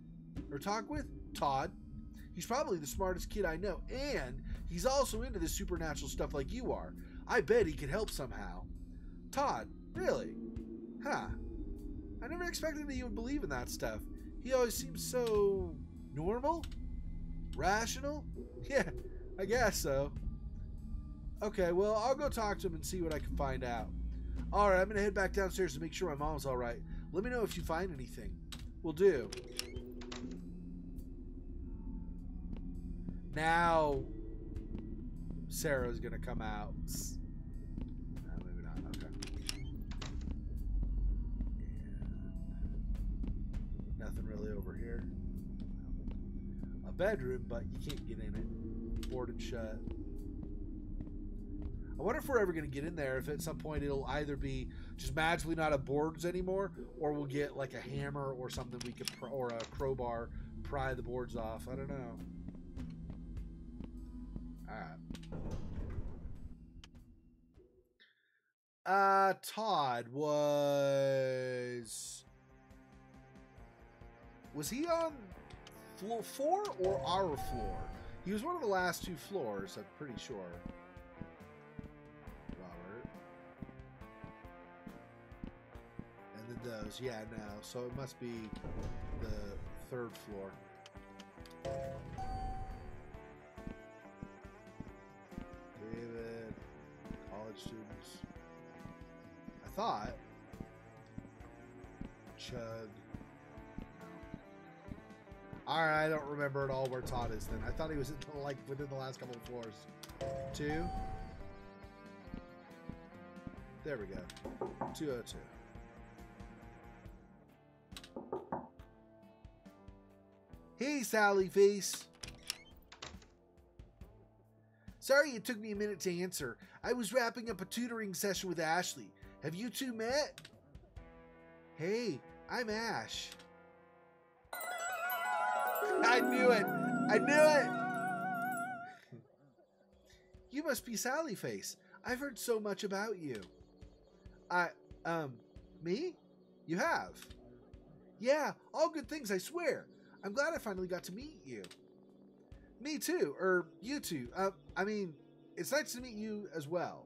Or talk with? Todd. He's probably the smartest kid I know, and he's also into this supernatural stuff like you are. I bet he could help somehow. Todd, really? Huh. I never expected that he would believe in that stuff. He always seems so normal? Rational? Yeah, I guess so. Okay, well, I'll go talk to him and see what I can find out. Alright, I'm going to head back downstairs to make sure my mom's alright. Let me know if you find anything. Will do. Now, Sarah's going to come out. No, maybe not. Okay. And nothing really over here. A bedroom, but you can't get in it. Boarded shut. I wonder if we're ever going to get in there, if at some point it'll either be just magically not have boards anymore, or we'll get like a hammer or something we could, or a crowbar pry the boards off. I don't know. Alright. Todd was he on floor 4 or our floor? He was one of the last 2 floors, I'm pretty sure. Robert. And then those, yeah, no. So it must be the 3rd floor. David, college students. I thought. Chug. Alright, I don't remember at all where Todd is then. I thought he was like within the last couple of floors. 2. There we go. 202. Hey, Sally Face. Sorry it took me a minute to answer. I was wrapping up a tutoring session with Ashley. Have you two met? Hey, I'm Ash. I knew it. I knew it. You must be Sally Face. I've heard so much about you. Me? You have? Yeah, all good things, I swear. I'm glad I finally got to meet you. Me too, or you two. I mean, it's nice to meet you as well.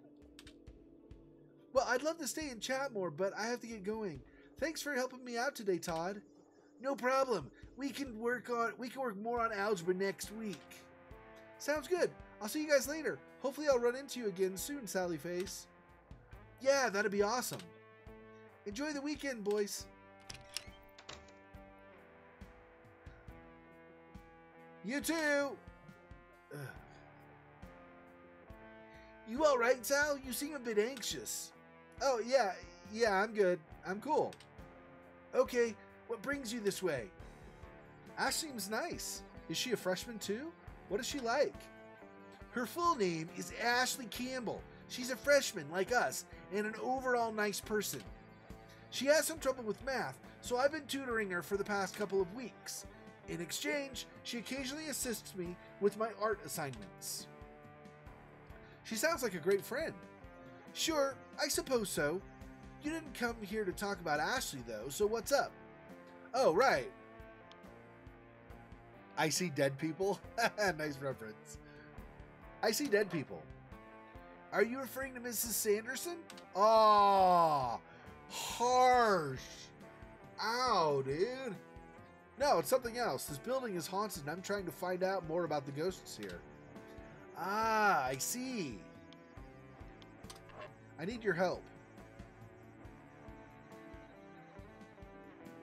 Well, I'd love to stay and chat more, but I have to get going. Thanks for helping me out today, Todd. No problem. We can work more on algebra next week. Sounds good. I'll see you guys later. Hopefully I'll run into you again soon, Sally Face. Yeah, that'd be awesome. Enjoy the weekend, boys. You too. Ugh. You all right, Sal? You seem a bit anxious. Oh, yeah, I'm good. I'm cool. Okay, what brings you this way? Ash seems nice. Is she a freshman too? What is she like? Her full name is Ashley Campbell. She's a freshman like us and an overall nice person. She has some trouble with math, so I've been tutoring her for the past couple of weeks. In exchange, she occasionally assists me with my art assignments. She sounds like a great friend. Sure, I suppose so. You didn't come here to talk about Ashley, though, so what's up? Oh, right. I see dead people. Nice reference. I see dead people. Are you referring to Mrs. Sanderson? Oh, harsh. Ow, dude. No, it's something else. This building is haunted and I'm trying to find out more about the ghosts here. Ah, I see. I need your help.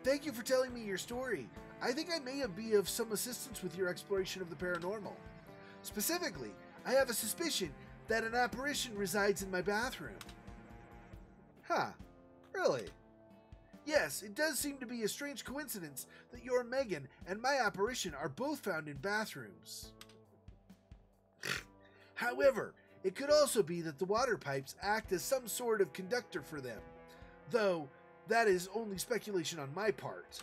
Thank you for telling me your story. I think I may be of some assistance with your exploration of the paranormal. Specifically, I have a suspicion that an apparition resides in my bathroom. Huh, really? Yes, it does seem to be a strange coincidence that your Megan and my apparition are both found in bathrooms. However, it could also be that the water pipes act as some sort of conductor for them, though that is only speculation on my part.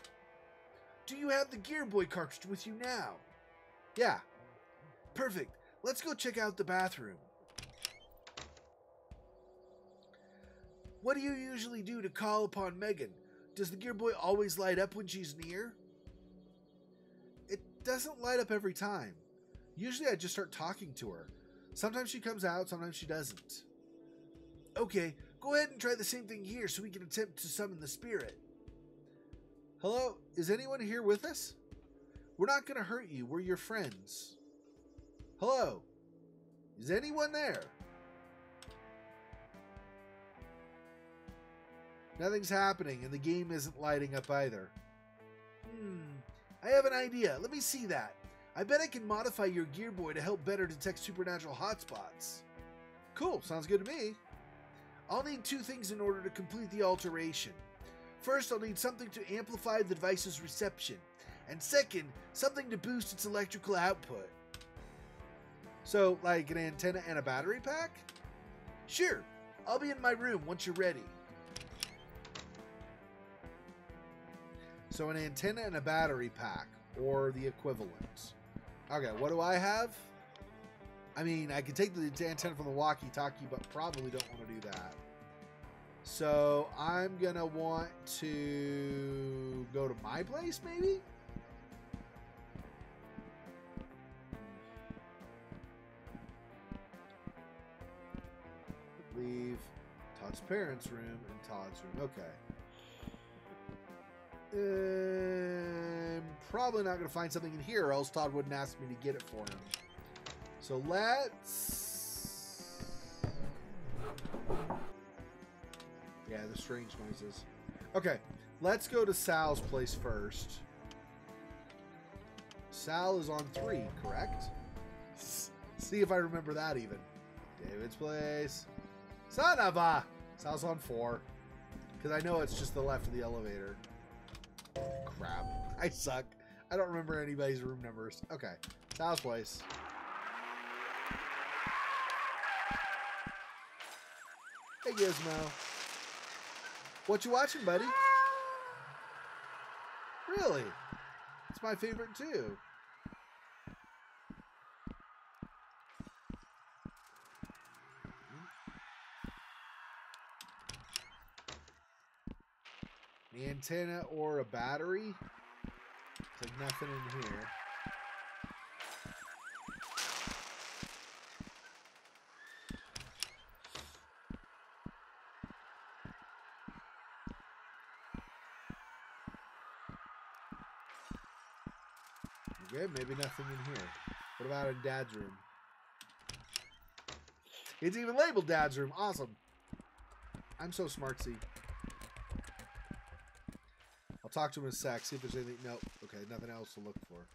Do you have the Gear Boy cartridge with you now? Yeah. Perfect. Let's go check out the bathroom. What do you usually do to call upon Megan? Does the Gear Boy always light up when she's near? It doesn't light up every time. Usually I just start talking to her. Sometimes she comes out, sometimes she doesn't. Okay, go ahead and try the same thing here so we can attempt to summon the spirit. Hello, is anyone here with us? We're not going to hurt you, we're your friends. Hello, is anyone there? Nothing's happening and the game isn't lighting up either. I have an idea. Let me see that. I bet I can modify your Gear Boy to help better detect supernatural hotspots. Cool, sounds good to me. I'll need 2 things in order to complete the alteration. First, I'll need something to amplify the device's reception, and second, something to boost its electrical output. So, like an antenna and a battery pack? Sure, I'll be in my room once you're ready. So an antenna and a battery pack. or the equivalent. Okay, what do I have? I mean, I can take the antenna from the walkie-talkie, but probably don't want to do that. So I'm going to want to go to my place, maybe? Leave Todd's parents' room and Todd's room. Okay. Probably not going to find something in here, or else Todd wouldn't ask me to get it for him. So let's... Yeah, the strange noises. Okay, let's go to Sal's place first. Sal is on 3, correct? See if I remember that even. David's place. Son of a... Sal's on 4. Because I know it's just the left of the elevator. Crap. I suck. I don't remember anybody's room numbers. Okay. Sal's place. Hey, Gizmo. What you watching, buddy? Really? It's my favorite, too. An antenna or a battery? There's like nothing in here. Okay, maybe nothing in here. What about in Dad's room? It's even labeled Dad's room. Awesome. I'm so smartsy. I'll talk to him in a sec, see if there's anything. Nope. Okay, nothing else to look for.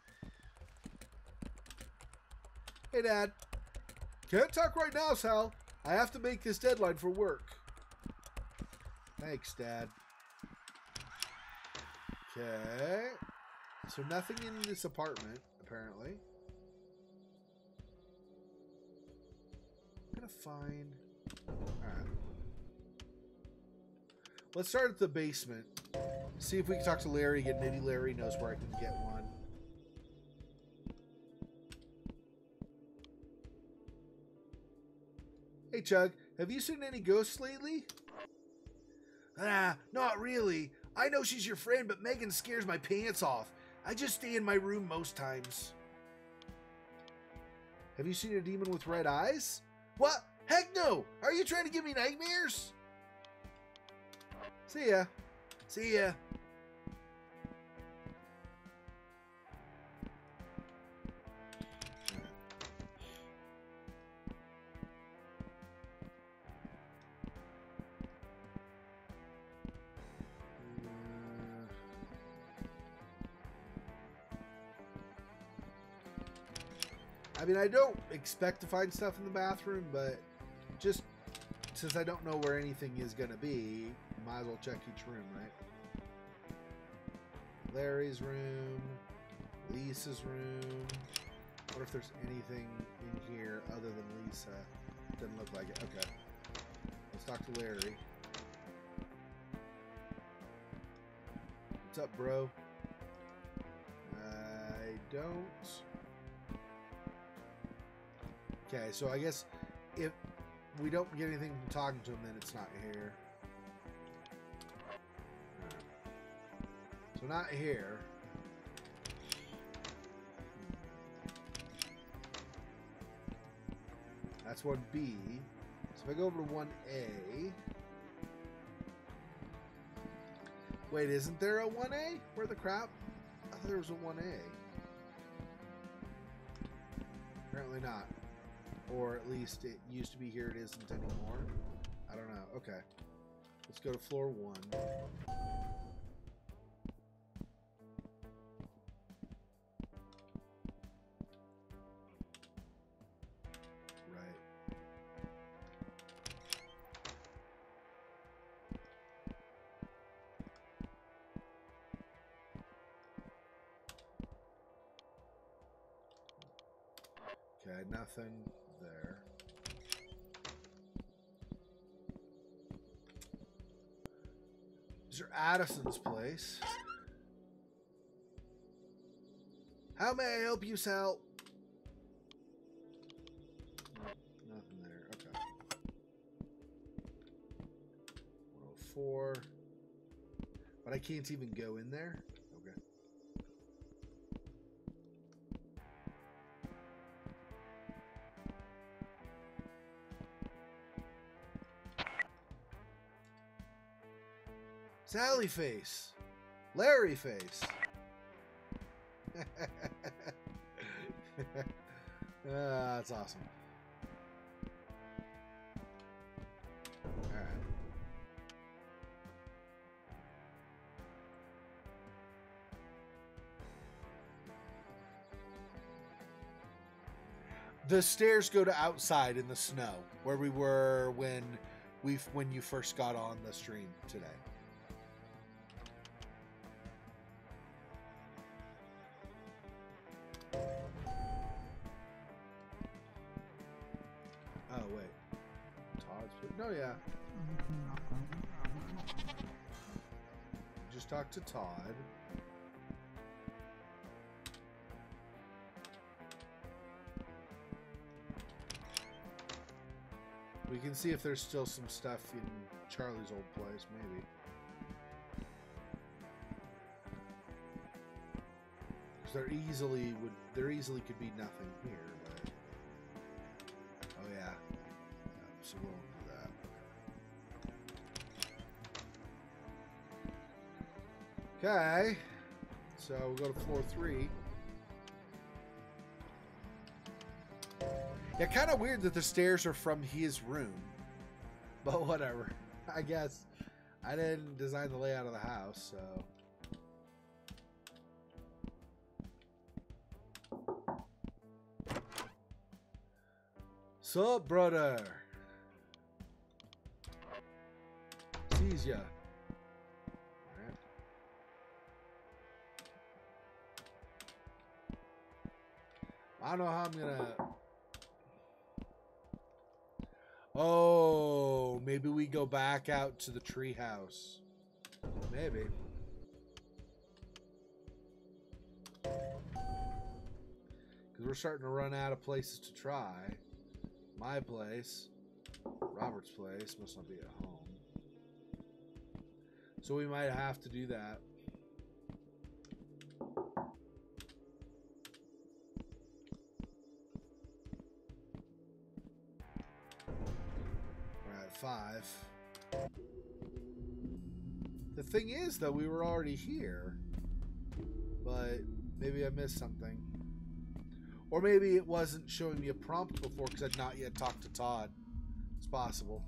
Hey, Dad. Can't talk right now, Sal. I have to make this deadline for work. Thanks, Dad. Okay. So nothing in this apartment, apparently. I'm gonna find... Alright. Let's start at the basement. See if we can talk to Larry again. Maybe Larry knows where I can get one. Hey, Chug. Have you seen any ghosts lately? Not really. I know she's your friend, but Megan scares my pants off. I just stay in my room most times. Have you seen a demon with red eyes? What? Heck no! Are you trying to give me nightmares? See ya. See ya. I mean, I don't expect to find stuff in the bathroom, but just since I don't know where anything is going to be, might as well check each room, right? Larry's room, Lisa's room. I wonder if there's anything in here other than Lisa. Doesn't look like it. Okay. Let's talk to Larry. What's up, bro? I don't... Okay, so I guess if we don't get anything from talking to him, then it's not here. So not here. That's 1B. So if I go over to 1A... Wait, isn't there a 1A? Where the crap? I thought there was a 1A. Apparently not. Or at least it used to be here, it isn't anymore. I don't know. Okay. Let's go to floor 1. Right. Okay, nothing there. These are Addison's place. How may I help you, Sal? Nothing there. Okay. 104. But I can't even go in there? Okay. Sally face. Larry face. That's awesome. All right. The stairs go to outside in the snow, where we were when you first got on the stream today. Oh wait, Todd's. No, yeah. Just talk to Todd. We can see if there's still some stuff in Charlie's old place, maybe. Because there easily could be nothing here, but oh yeah. So we'll do that. Okay. So we'll go to floor 3. Yeah, kind of weird that the stairs are from his room. But whatever. I guess I didn't design the layout of the house, so. Sup, brother? Sees ya. Alright. I don't know how I'm gonna... Oh, maybe we go back out to the treehouse. Maybe. Because we're starting to run out of places to try. My place, Robert's place, must not be at home. So we might have to do that. We're at 5. The thing is, though, we were already here. But maybe I missed something. Or maybe it wasn't showing me a prompt before because I'd not yet talked to Todd. It's possible.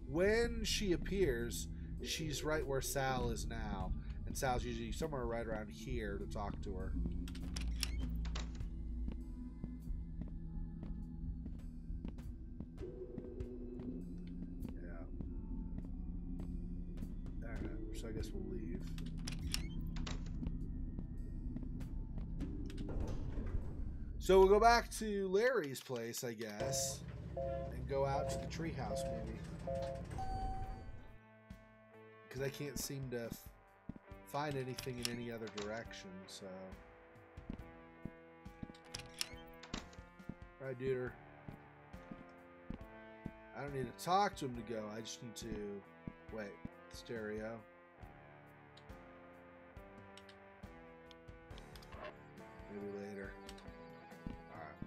When she appears, she's right where Sal is now. And Sal's usually somewhere right around here to talk to her. So I guess we'll leave. So we'll go back to Larry's place, I guess, and go out to the treehouse, maybe. Because I can't seem to find anything in any other direction, so. Right, dude. I don't need to talk to him to go. I just need to wait. Stereo. Maybe later. Alright.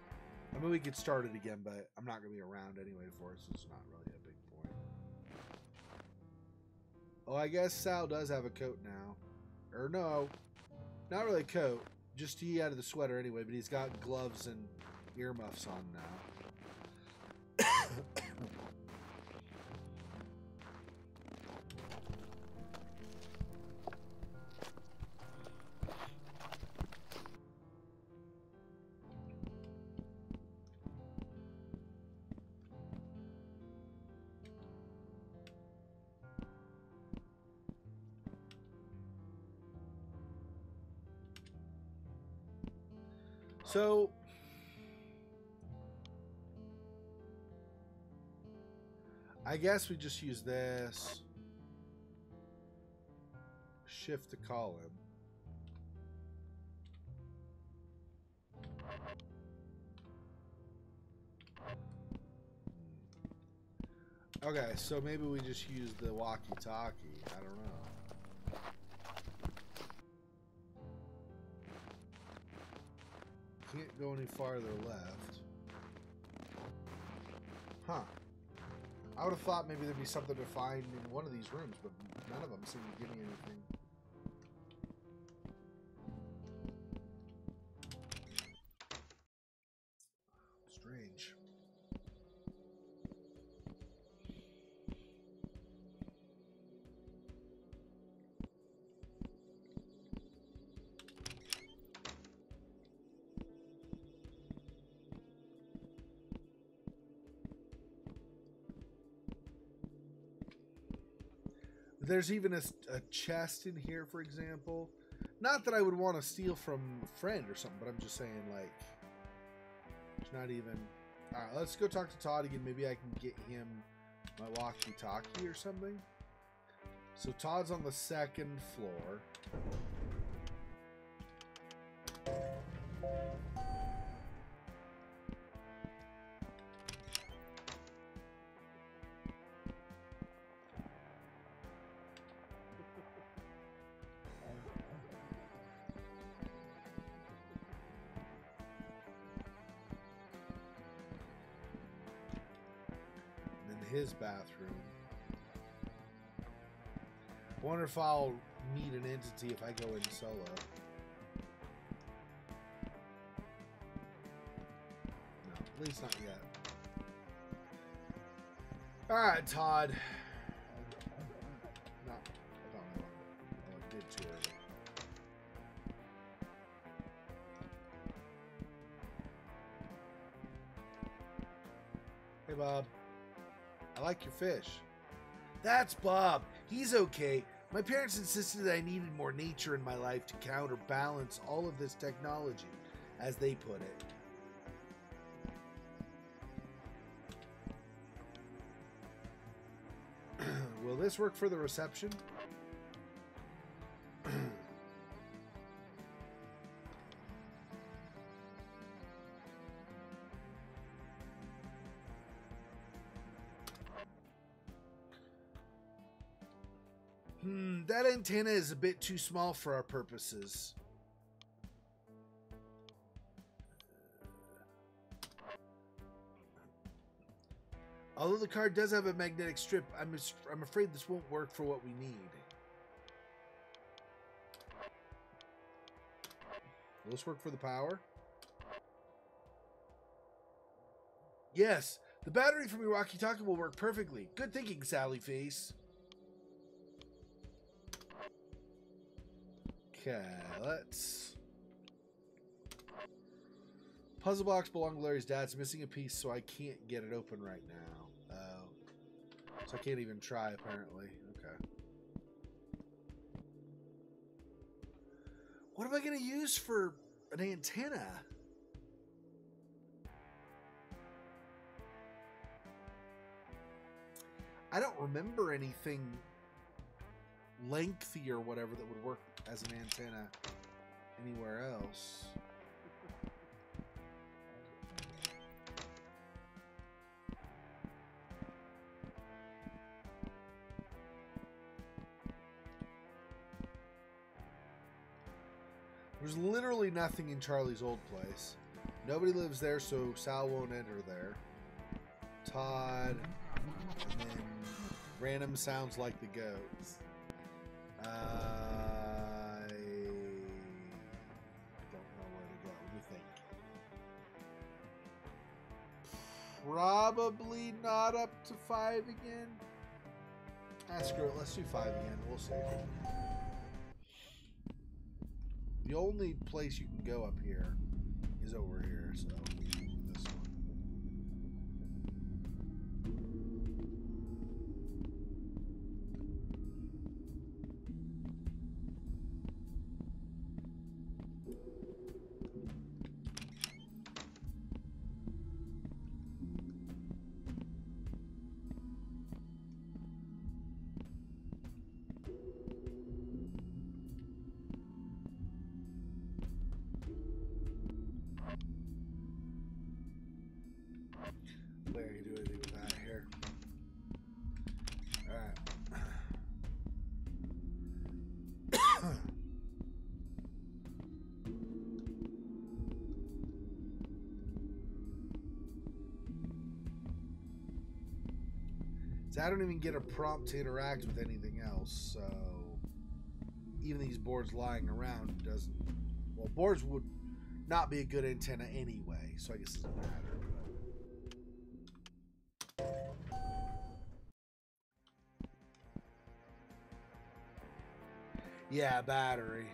I mean, we could start it again, but I'm not going to be around anyway for it, so it's not really a big point. Oh, I guess Sal does have a coat now. Or no, not really a coat. Just he had the sweater anyway, but he's got gloves and earmuffs on now. So, I guess we just use this. Shift to call him. Okay, so maybe we just use the walkie-talkie. I don't know. Can't go any farther left. Huh. I would have thought maybe there'd be something to find in one of these rooms, but none of them seem to give me anything. Strange. There's even a chest in here, for example. Not that I would want to steal from a friend or something, but I'm just saying, like, it's not even... Alright, let's go talk to Todd again. Maybe I can get him my walkie-talkie or something. So Todd's on the 2nd floor. His bathroom. I wonder if I'll meet an entity if I go in solo. No, at least not yet. Alright, Todd. No, I don't know. Oh, I did too early. Hey, Bob. I like your fish. That's Bob. He's okay. My parents insisted that I needed more nature in my life to counterbalance all of this technology, as they put it. Will this work for the reception? That antenna is a bit too small for our purposes. Although the card does have a magnetic strip, I'm afraid this won't work for what we need. Will this work for the power? Yes, the battery from your walkie-talkie will work perfectly. Good thinking, Sally Face. Okay, let's... Puzzle box belonged to Larry's dad. It's missing a piece, so I can't get it open right now. So I can't even try, apparently. Okay. What am I going to use for an antenna? I don't remember anything lengthy or whatever that would work as an antenna anywhere else. There's literally nothing in Charlie's old place. Nobody lives there, so Sal won't enter there. Todd, and then random sounds like the goats. I don't know where to go. Let me think. Probably not up to 5 again. Screw it. Let's do 5 again. We'll see. The only place you can go up here is over here, so this one. So I don't even get a prompt to interact with anything else, so even these boards lying around doesn't... Well, boards would not be a good antenna anyway, so I guess it doesn't matter. But... Yeah, battery.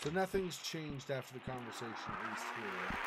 So nothing's changed after the conversation, at least here.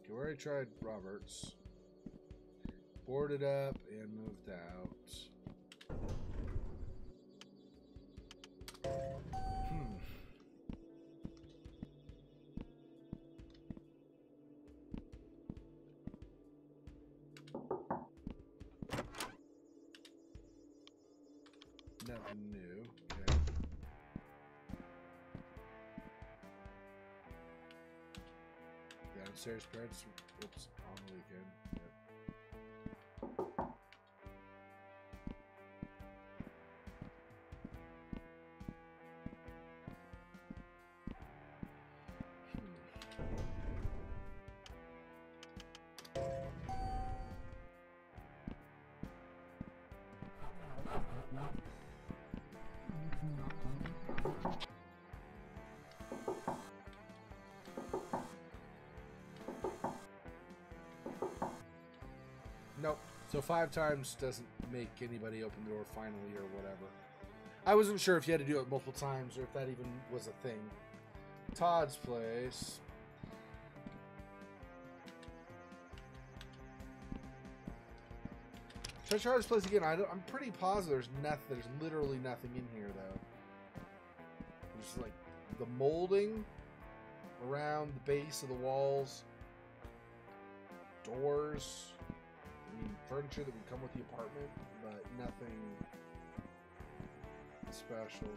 Okay, we already tried Roberts. Boarded up and moved out. Nothing new. Okay. Downstairs parents. Oops, on the weekend. Yep. Nope. So 5 times doesn't make anybody open the door finally or whatever. I wasn't sure if you had to do it multiple times or if that even was a thing. Todd's place. Should I try this place again? I'm pretty positive there's literally nothing in here though. There's like the molding around the base of the walls, doors. I mean, furniture that would come with the apartment, but nothing special.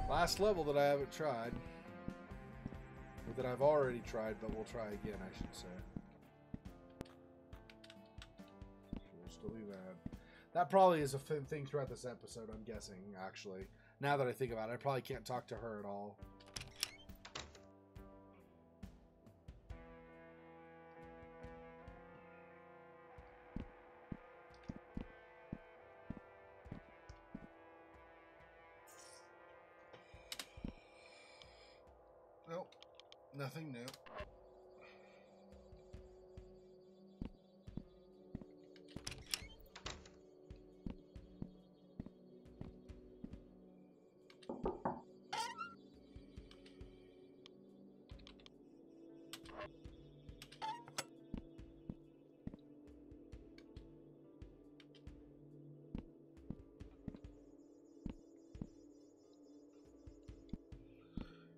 Last level that I haven't tried, or that I've already tried, but we'll try again, I should say. Still be bad. That probably is a thing throughout this episode, I'm guessing, actually. Now that I think about it, I probably can't talk to her at all. Nope. Nothing new.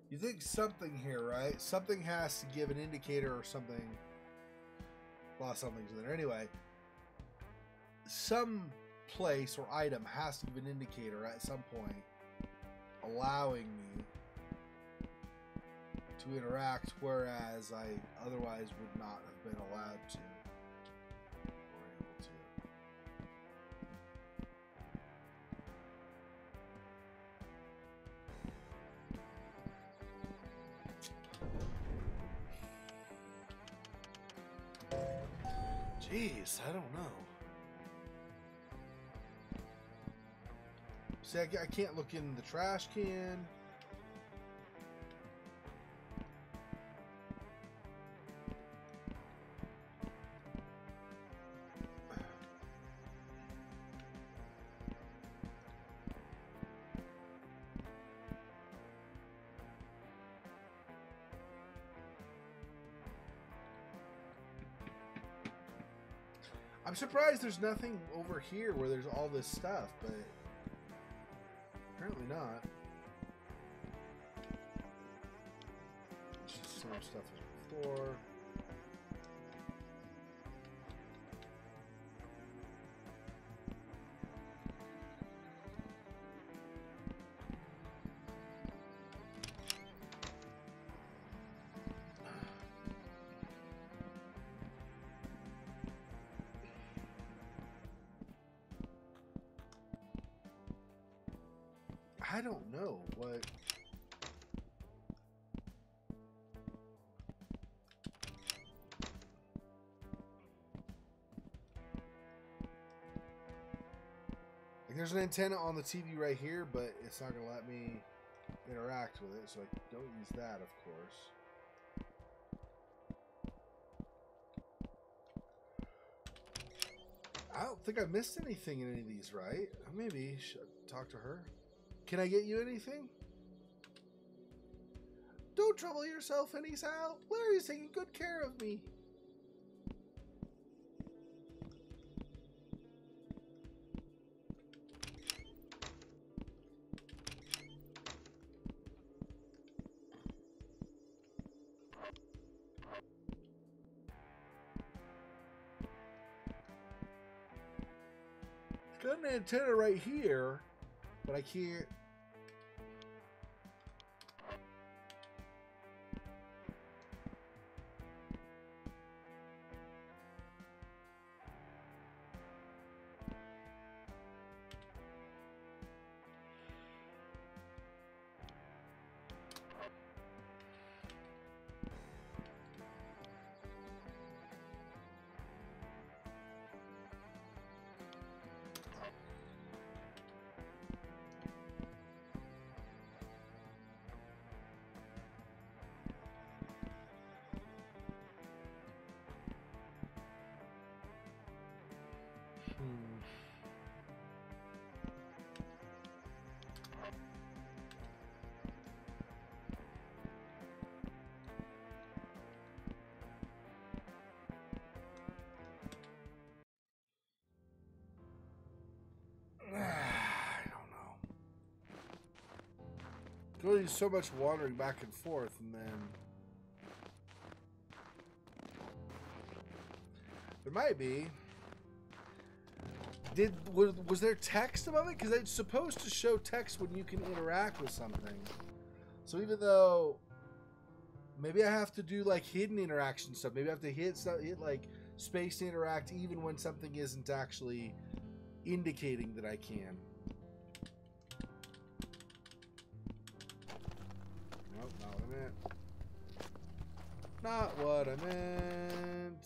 You think something here, right? Something has to give an indicator or something. Well, something's in there. Anyway, some place or item has to give an indicator at some point, allowing me to interact, whereas I otherwise would not have been allowed to. Or able to. Jeez, I don't know. See, I can't look in the trash can. I'm surprised there's nothing over here where there's all this stuff, but apparently not. It's just the same stuff as before. I don't know what. Like, there's an antenna on the TV right here, but it's not going to let me interact with it, so I don't use that, of course. I don't think I missed anything in any of these, right? Maybe should talk to her. Can I get you anything? Don't trouble yourself any, Sal. Larry's taking good care of me. It's got an antenna right here, but I can't. There's so much wandering back and forth, and then there might be. Was there text above it? Because it's supposed to show text when you can interact with something. So even though maybe I have to do like hidden interaction stuff, maybe I have to hit like space to interact even when something isn't actually indicating that I can. Nope, not what I meant. Not what I meant.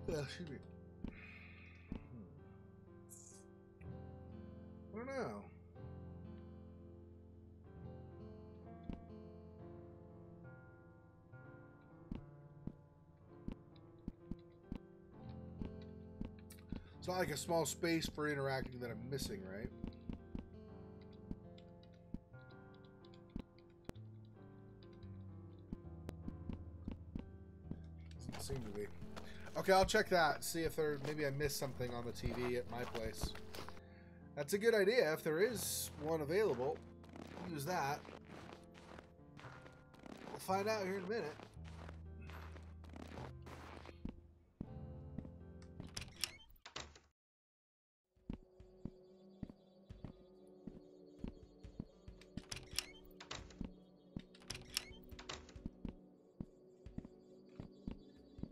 Excuse me. I don't know. It's not like a small space for interacting that I'm missing, right? seem to be. Okay, I'll check that. See if there... Maybe I missed something on the TV at my place. That's a good idea. If there is one available, use that. We'll find out here in a minute.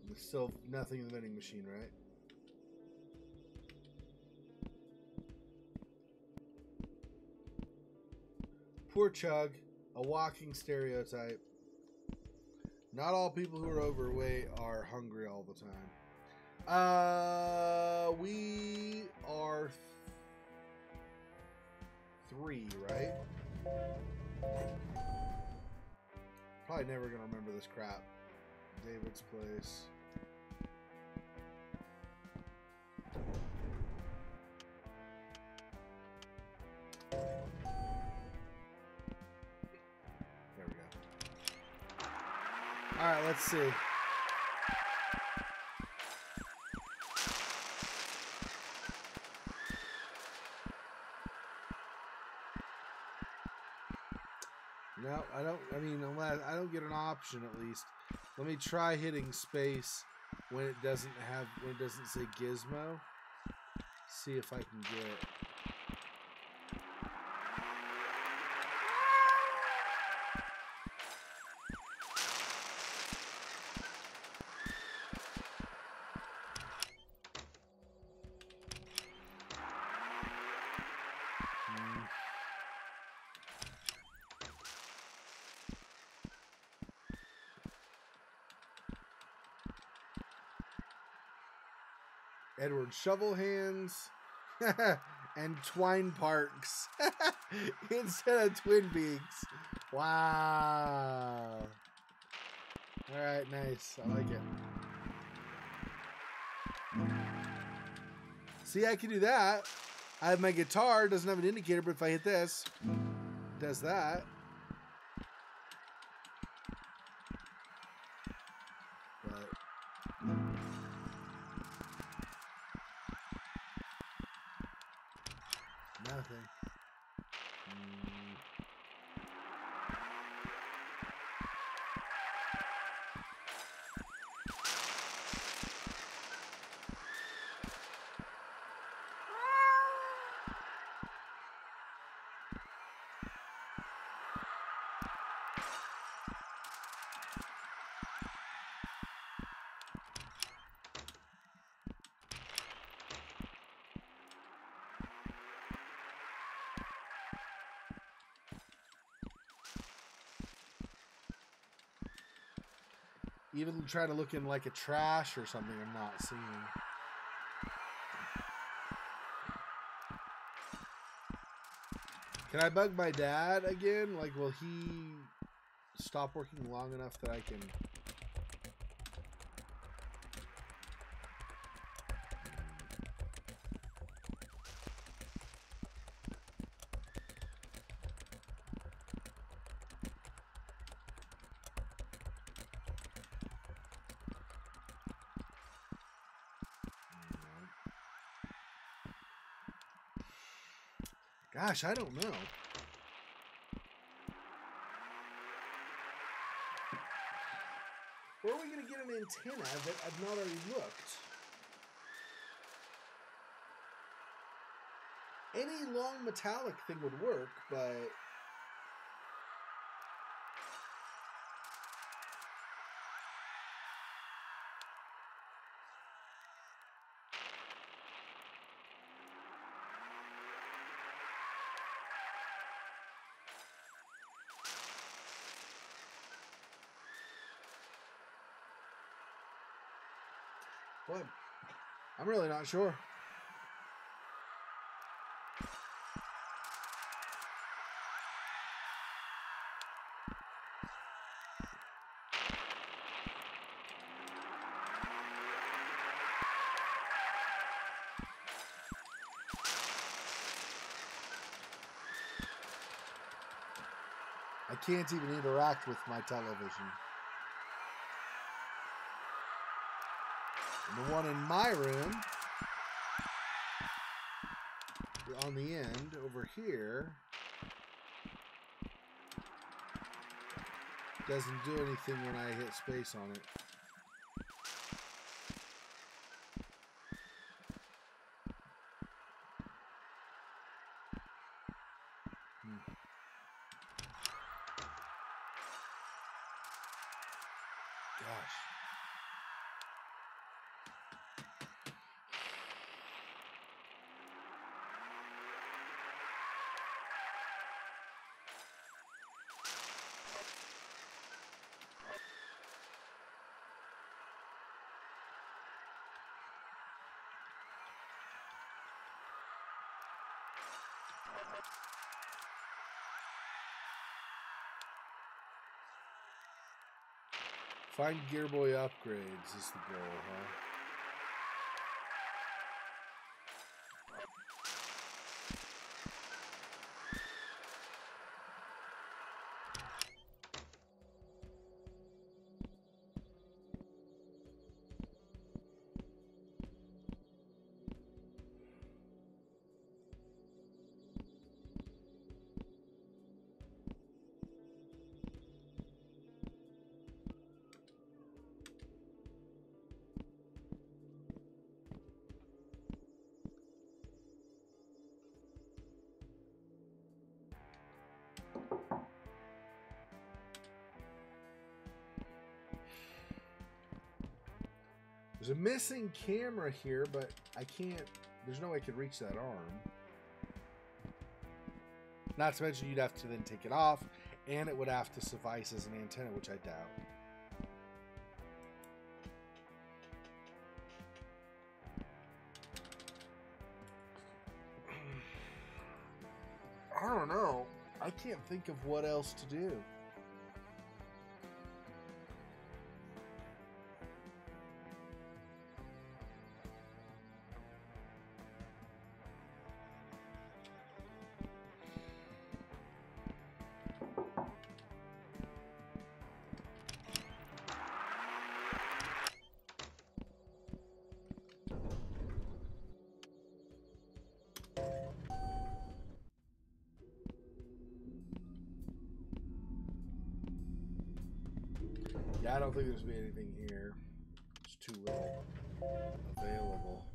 There's still nothing in the vending machine, right? Poor Chug, a walking stereotype. Not all people who are overweight are hungry all the time. We are 3, right? Probably never gonna remember this crap. David's place. Alright, let's see. No, I don't. I mean, unless I don't get an option at least. Let me try hitting space when it doesn't say gizmo. See if I can get it. Edward Shovelhands and Twine Parks instead of Twin Peaks. Wow. Alright, nice. I like it. See, I can do that. I have my guitar. It doesn't have an indicator, but if I hit this, it does that. Nothing. Even try to look in like a trash or something I'm not seeing. Can I bug my dad again? Like, will he stop working long enough that I can... Gosh, I don't know. Where are we going to get an antenna that I've not already looked? Any long metallic thing would work, but... What? I'm really not sure. I can't even interact with my television. And the one in my room, on the end over here, doesn't do anything when I hit space on it. Gosh. Find Gearboy upgrades is the goal, huh? There's a missing camera here, but I can't... There's no way I could reach that arm. Not to mention you'd have to then take it off, and it would have to suffice as an antenna, which I doubt. I don't know. I can't think of what else to do. Yeah, I don't think there's be anything here. It's too little available.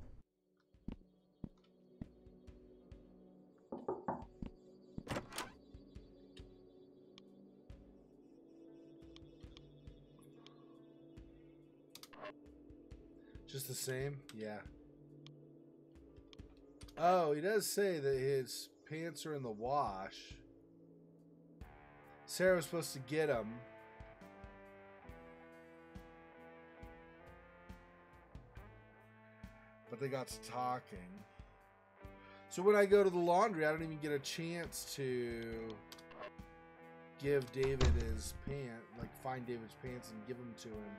Just the same? Yeah. Oh, he does say that his pants are in the wash. Sarah was supposed to get them. But they got to talking. So when I go to the laundry, I don't even get a chance to give David his pants, like find David's pants and give them to him.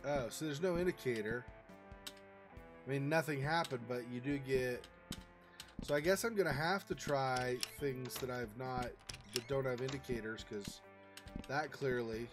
Oh, so there's no indicator. I mean, nothing happened, but you do get... So I guess I'm going to have to try things that that don't have indicators, because that clearly...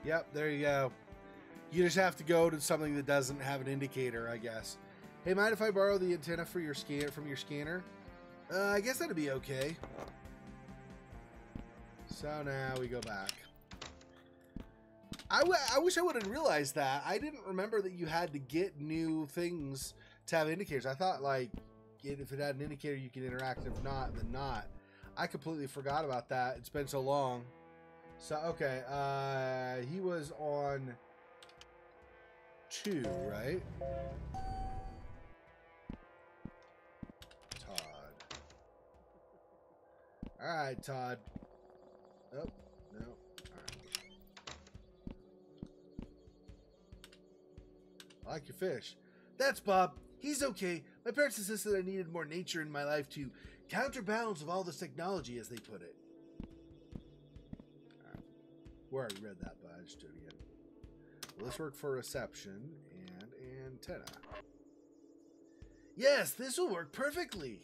Yep, there you go. You just have to go to something that doesn't have an indicator, I guess. Hey, mind if I borrow the antenna for your from your scanner? I guess that'd be okay. So now we go back. I wish I would have realized that. I didn't remember that you had to get new things to have indicators. I thought, like, if it had an indicator, you can interact. If not, then not. I completely forgot about that. It's been so long. So, okay, he was on 2, right? Todd. Alright, Todd. Oh, no. Alright. I like your fish. That's Bob. He's okay. My parents insisted I needed more nature in my life to counterbalance of all this technology, as they put it. We already read that, but I just do it again. Will this work for reception and antenna? Yes, this will work perfectly.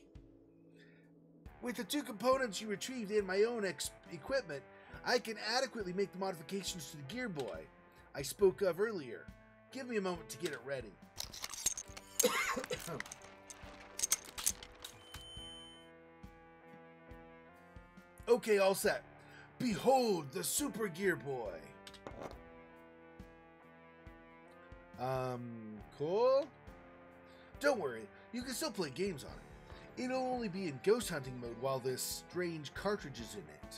With the 2 components you retrieved in my own equipment, I can adequately make the modifications to the Gear Boy I spoke of earlier. Give me a moment to get it ready. Okay, all set. Behold the Super Gear Boy. Cool. Don't worry, you can still play games on it. It'll only be in ghost hunting mode while this strange cartridge is in it.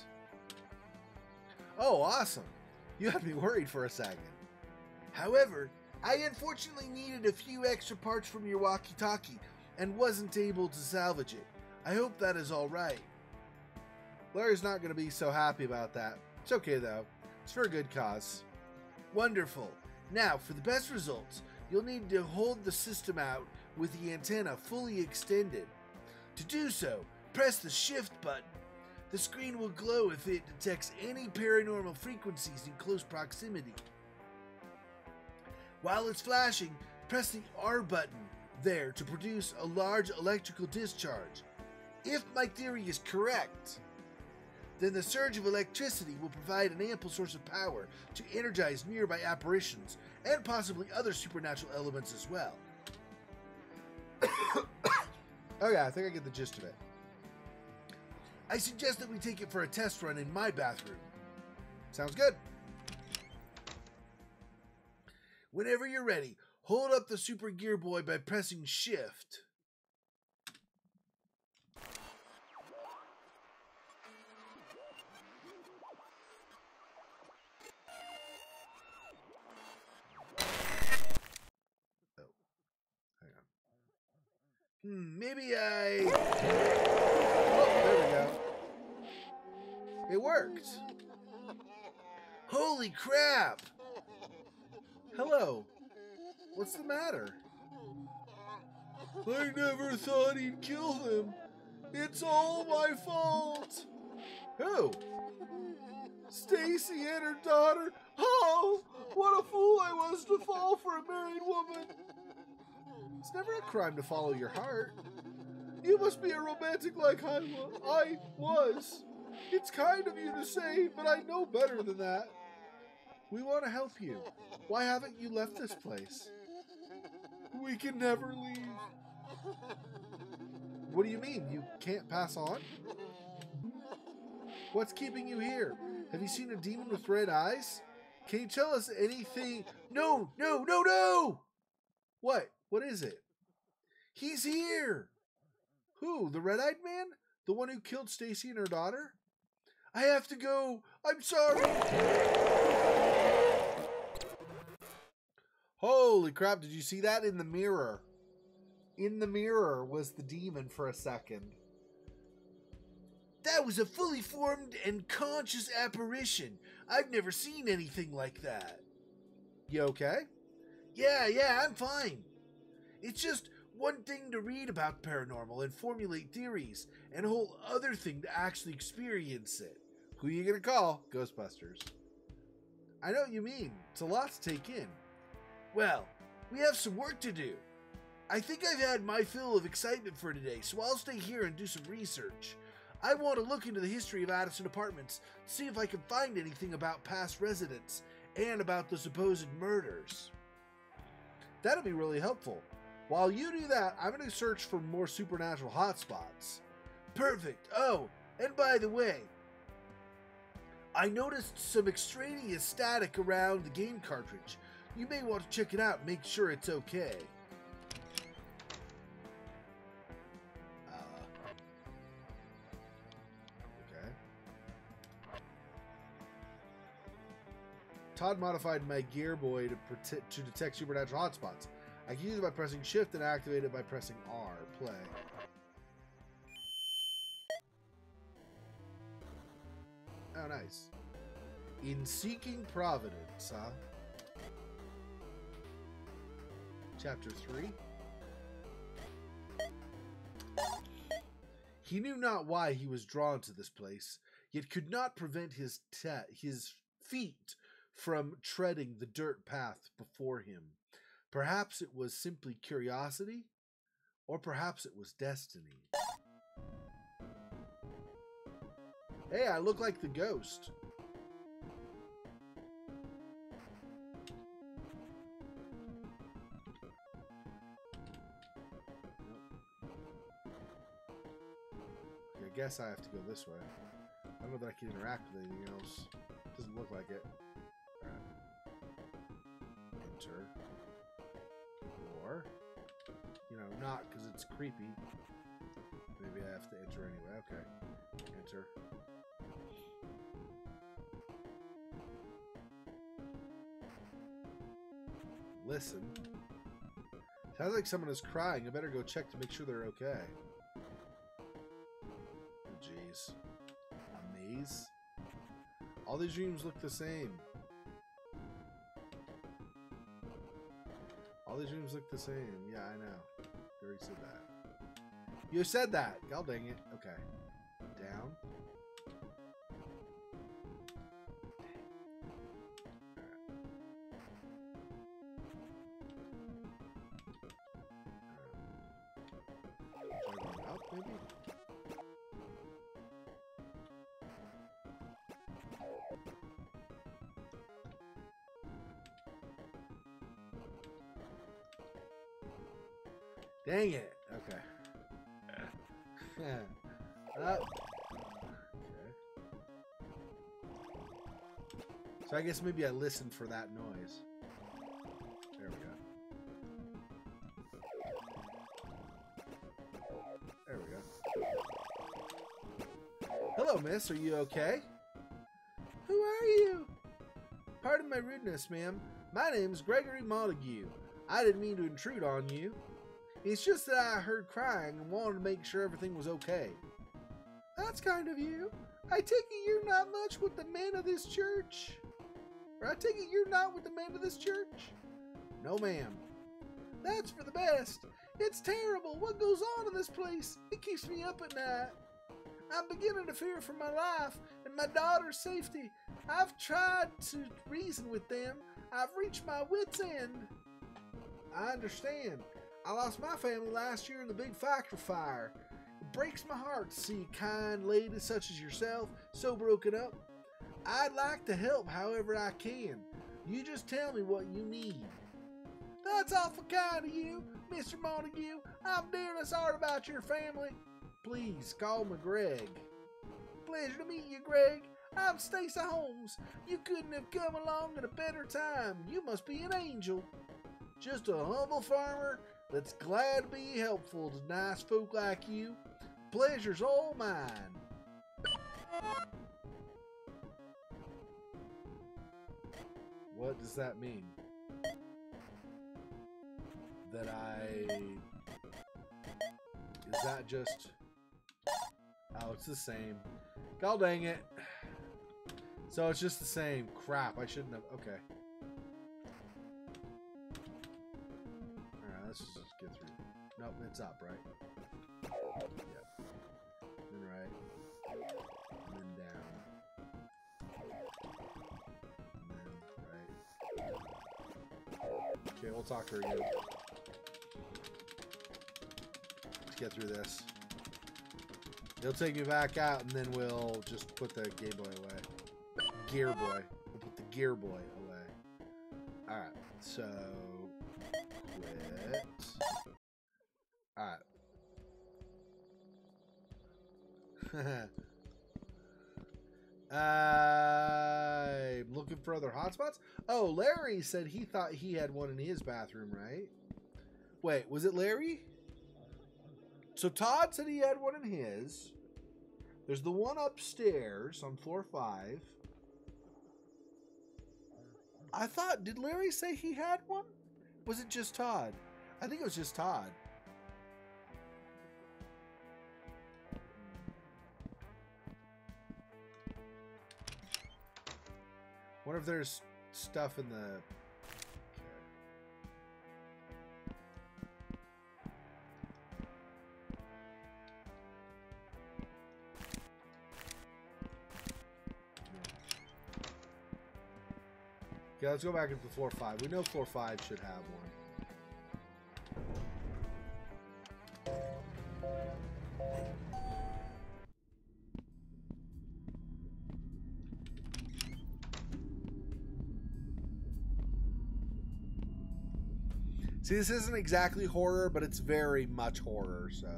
Oh, awesome. You had me worried for a second. However, I unfortunately needed a few extra parts from your walkie-talkie and wasn't able to salvage it. I hope that is all right. Larry's not going to be so happy about that. It's okay, though. It's for a good cause. Wonderful. Now, for the best results, you'll need to hold the system out with the antenna fully extended. To do so, press the shift button. The screen will glow if it detects any paranormal frequencies in close proximity. While it's flashing, press the R button there to produce a large electrical discharge. If my theory is correct, then the surge of electricity will provide an ample source of power to energize nearby apparitions and possibly other supernatural elements as well. Okay, I think I get the gist of it. I suggest that we take it for a test run in my bathroom. Sounds good. Whenever you're ready, hold up the Super Gear Boy by pressing Shift. Maybe I... Oh, there we go. It worked. Holy crap! Hello. What's the matter? I never thought he'd kill them. It's all my fault. Who? Stacy and her daughter. Oh, what a fool I was to fall for a married woman. It's never a crime to follow your heart. You must be a romantic like I was. It's kind of you to say, but I know better than that. We want to help you. Why haven't you left this place? We can never leave. What do you mean? You can't pass on? What's keeping you here? Have you seen a demon with red eyes? Can you tell us anything? No! What? What is it? He's here! Who? The red-eyed man? The one who killed Stacy and her daughter? I have to go. I'm sorry. Holy crap, did you see that in the mirror? In the mirror was the demon for a second. That was a fully formed and conscious apparition. I've never seen anything like that. You okay? Yeah, I'm fine. It's just one thing to read about paranormal and formulate theories, and a whole other thing to actually experience it. Who are you gonna call? Ghostbusters. I know what you mean. It's a lot to take in. Well, we have some work to do. I think I've had my fill of excitement for today, so I'll stay here and do some research. I want to look into the history of Addison Apartments, see if I can find anything about past residents, and about the supposed murders. That'll be really helpful. While you do that, I'm going to search for more supernatural hotspots. Perfect. Oh, and by the way, I noticed some extraneous static around the game cartridge. You may want to check it out and make sure it's okay. Okay. Todd modified my Gear Boy to detect supernatural hotspots. I can use it by pressing Shift and activate it by pressing R. Play. Oh, nice. In Seeking Providence, huh? Chapter 3. He knew not why he was drawn to this place, yet could not prevent his feet from treading the dirt path before him. Perhaps it was simply curiosity, or perhaps it was destiny. Hey, I look like the ghost. Okay, I guess I have to go this way. I don't know that I can interact with anything else. Doesn't look like it. Alright. Enter. Or, not because it's creepy. Maybe I have to enter anyway. Okay. Enter. Listen. Sounds like someone is crying. I better go check to make sure they're okay. Oh, jeez. A maze? All these rooms look the same. All these rooms look the same. Yeah, I know. You already said that. You said that! God dang it. Okay. Down. Try going out, maybe? Dang it. Okay. Okay. So I guess maybe I listened for that noise. There we go. There we go. Hello, miss. Are you okay? Who are you? Pardon my rudeness, ma'am. My name's Gregory Montague. I didn't mean to intrude on you. It's just that I heard crying and wanted to make sure everything was okay. That's kind of you. I take it you're not much with the men of this church. Or I take it you're not with the men of this church. No, ma'am. That's for the best. It's terrible what goes on in this place. It keeps me up at night. I'm beginning to fear for my life and my daughter's safety. I've tried to reason with them. I've reached my wit's end. I understand. I lost my family last year in the big factory fire. It breaks my heart to see a kind lady such as yourself so broken up. I'd like to help however I can. You just tell me what you need. That's awful kind of you, Mr. Montague. I'm dearly sorry about your family. Please call me Greg. Pleasure to meet you, Greg. I'm Stacy Holmes. You couldn't have come along at a better time. You must be an angel. Just a humble farmer that's glad to be helpful to nice folk like you. Pleasure's all mine. What does that mean? That is that just... Oh, it's the same. God dang it. So it's just the same. Crap, I shouldn't have... Okay. Alright, let's just get through. Nope, it's up, right? Yep. Then right. And then down. And then right. Okay, we'll talk to her again. Let's get through this. He'll take me back out, and then we'll just put the Game Boy away. Gear Boy. We'll put the Gear Boy away. Alright, so... Quit. Alright. I'm looking for other hotspots. Oh, Larry said he thought he had one in his bathroom, right? Wait, was it Larry? So Todd said he had one in his. There's the one upstairs on floor 5. I thought, did Larry say he had one? Was it just Todd? I think it was just Todd. Wonder if there's stuff in the... Yeah, let's go back into floor 5. We know floor 5 should have one. See, this isn't exactly horror, but it's very much horror, so...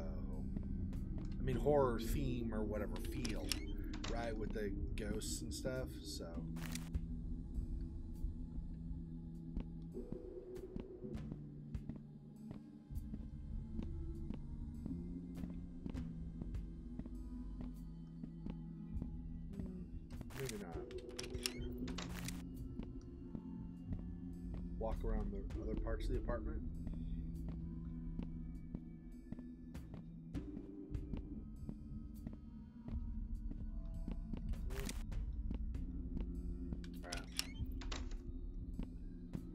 I mean, horror theme or whatever feel, right? With the ghosts and stuff, so... Maybe not. Walk around the other parts of the apartment.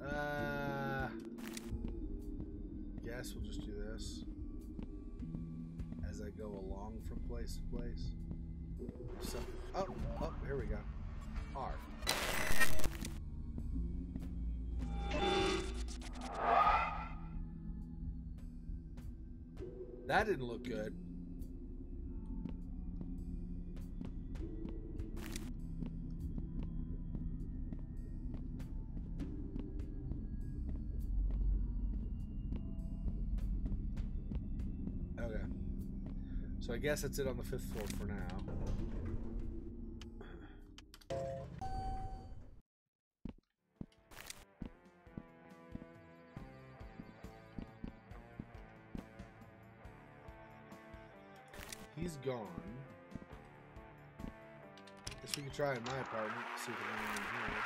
Alright. Guess we'll just do this as I go along from place to place. So, oh, here we go. R. That didn't look good. Okay. So I guess that's it on the 5th floor for now. He's gone. Guess we can try in my apartment, see if there's anything in here.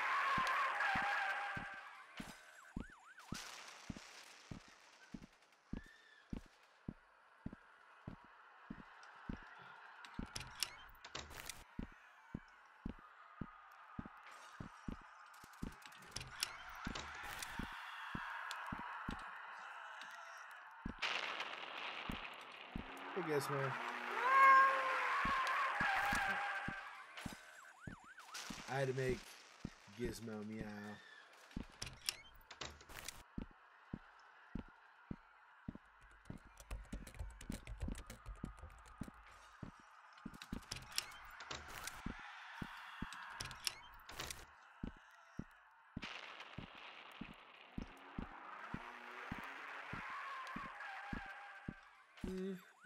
Hey, Gizmo. I had to make Gizmo meow.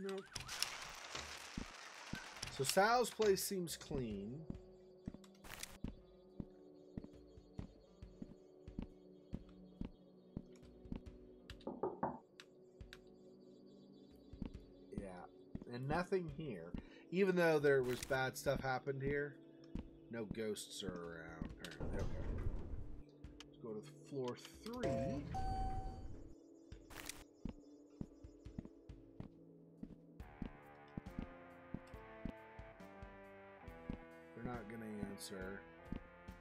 Nope. So Sal's place seems clean. Yeah. And nothing here. Even though there was bad stuff happened here, no ghosts are around, apparently. Okay. Let's go to floor 3. They're not going to answer.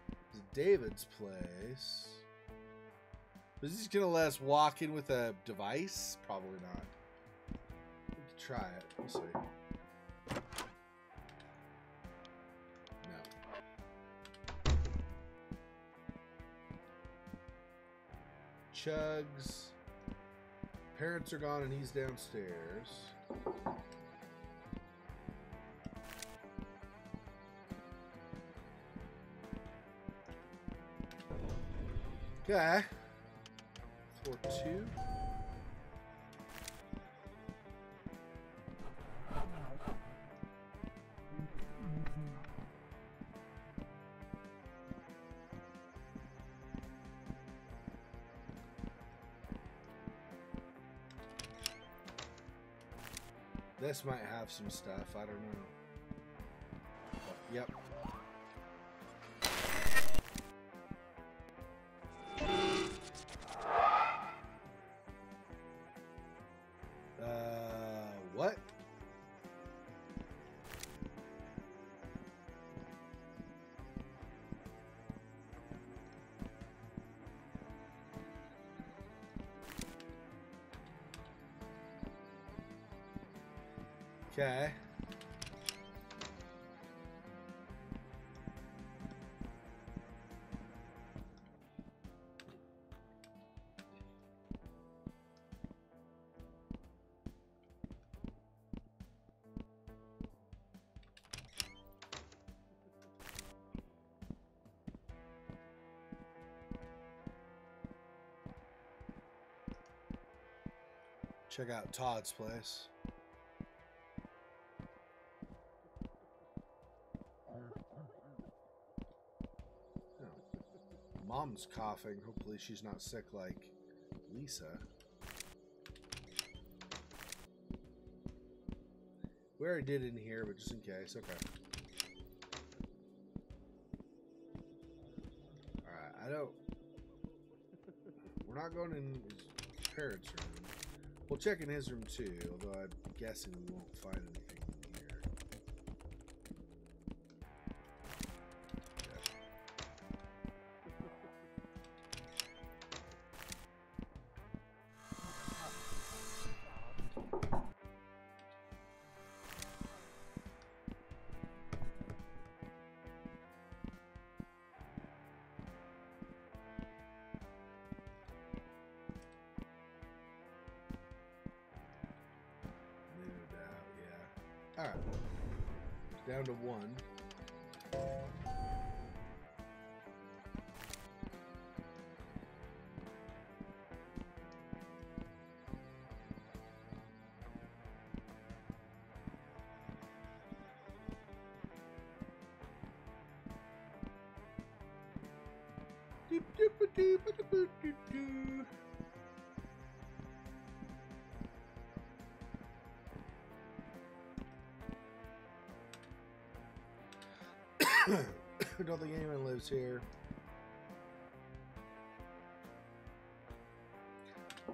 This is David's place. Is he just going to let us walk in with a device? Probably not. We could try it. We'll see. Chugs. Parents are gone and he's downstairs. Okay. Floor 2. This might have some stuff. I don't know. Oh, yep. What? Okay. Check out Todd's place. Mom's coughing. Hopefully she's not sick like Lisa. We already did in here, but just in case. Okay. Alright, I don't... We're not going in his parents' room. We'll check in his room too, although I'm guessing we won't find anything in here. Alright. Down to 1. Doop doop doop doop doop doop. I don't think anyone lives here.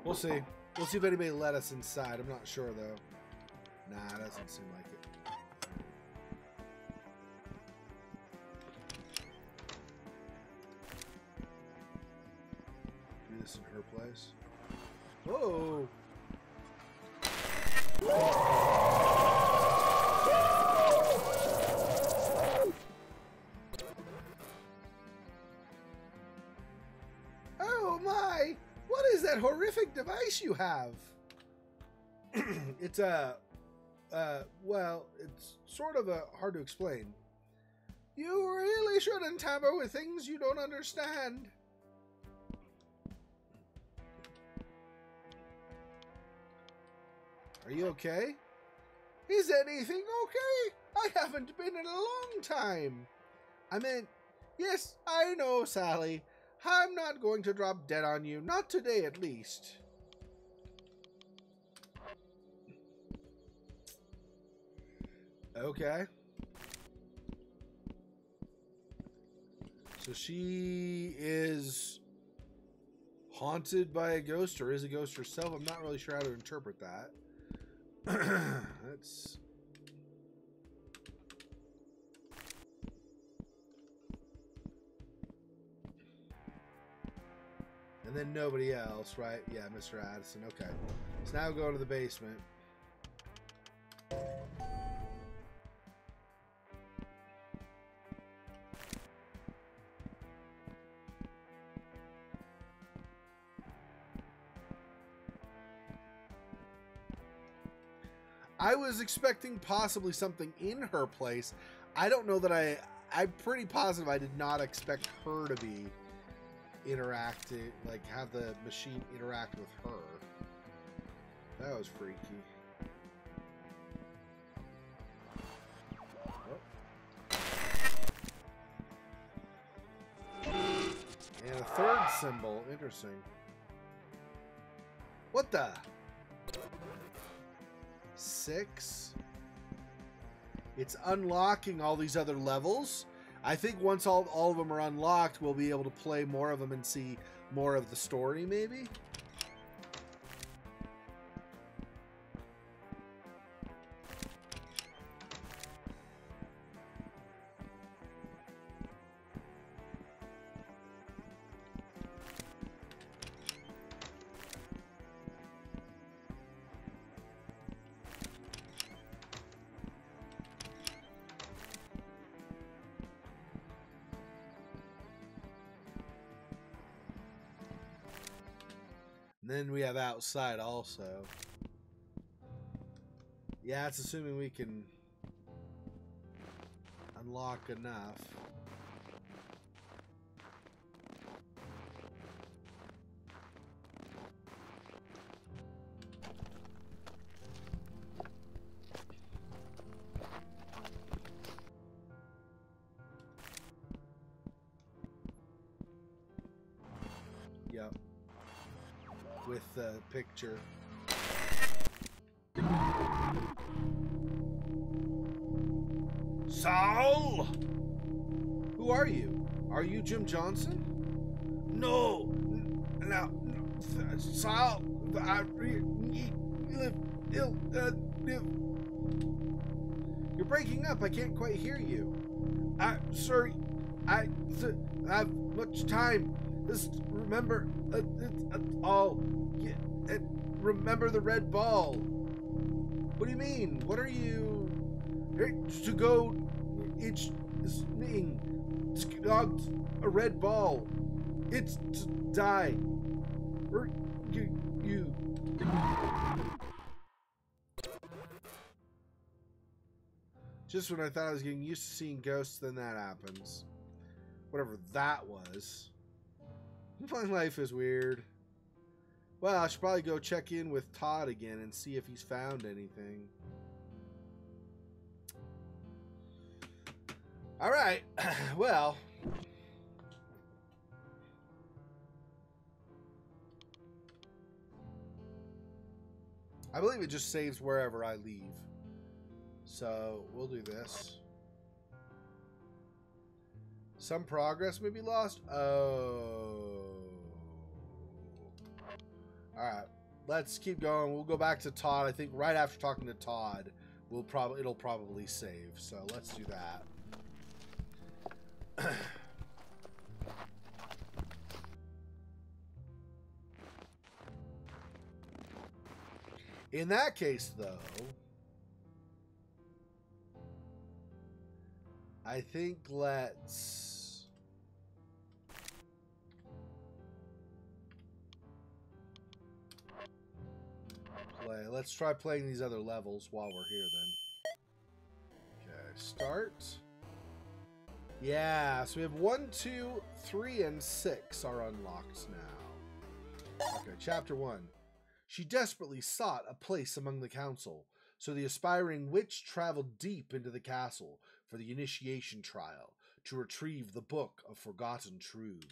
We'll see. We'll see if anybody let us inside. I'm not sure though. Nah, it doesn't seem like it. Do this in her place. Whoa! Horrific device you have. It's well, it's sort of hard to explain. You really shouldn't tamper with things you don't understand. Are you okay? Is anything okay? I haven't been in a long time. I meant, yes, I know, Sally. I'm not going to drop dead on you. Not today, at least. Okay. So she is haunted by a ghost, or is a ghost herself. I'm not really sure how to interpret that. That's... And then nobody else, right? Yeah, Mr. Addison. Okay. So now we'll go to the basement. I was expecting possibly something in her place. I don't know that I'm pretty positive I did not expect her to be interacting, like have the machine interact with her. That was freaky. Oh. And a third symbol. Interesting. What the? 6. It's unlocking all these other levels. I think once all of them are unlocked, we'll be able to play more of them and see more of the story, maybe. Then we have outside also. Yeah, it's assuming we can unlock enough. Yep. With the picture. Saul! Who are you? Are you Jim Johnson? No! No, Saul! You're breaking up. I can't quite hear you. Sorry. I have much time. Just remember... remember the red ball. What do you mean? What are you... To go... It's... A red ball. It's to die. Or... You... Just when I thought I was getting used to seeing ghosts, then that happens. Whatever that was. My life is weird. Well, I should probably go check in with Todd again and see if he's found anything. Alright, well. I believe it just saves wherever I leave. So, we'll do this. Some progress may be lost. Oh. Alright, let's keep going. We'll go back to Todd. I think right after talking to Todd, it'll probably save. So let's do that. In that case, though, I think let's... Let's try playing these other levels while we're here then. Okay, start. Yeah, so we have 1, 2, 3, and 6 are unlocked now. Okay, chapter 1. She desperately sought a place among the council, so the aspiring witch traveled deep into the castle for the initiation trial to retrieve the Book of Forgotten Truths.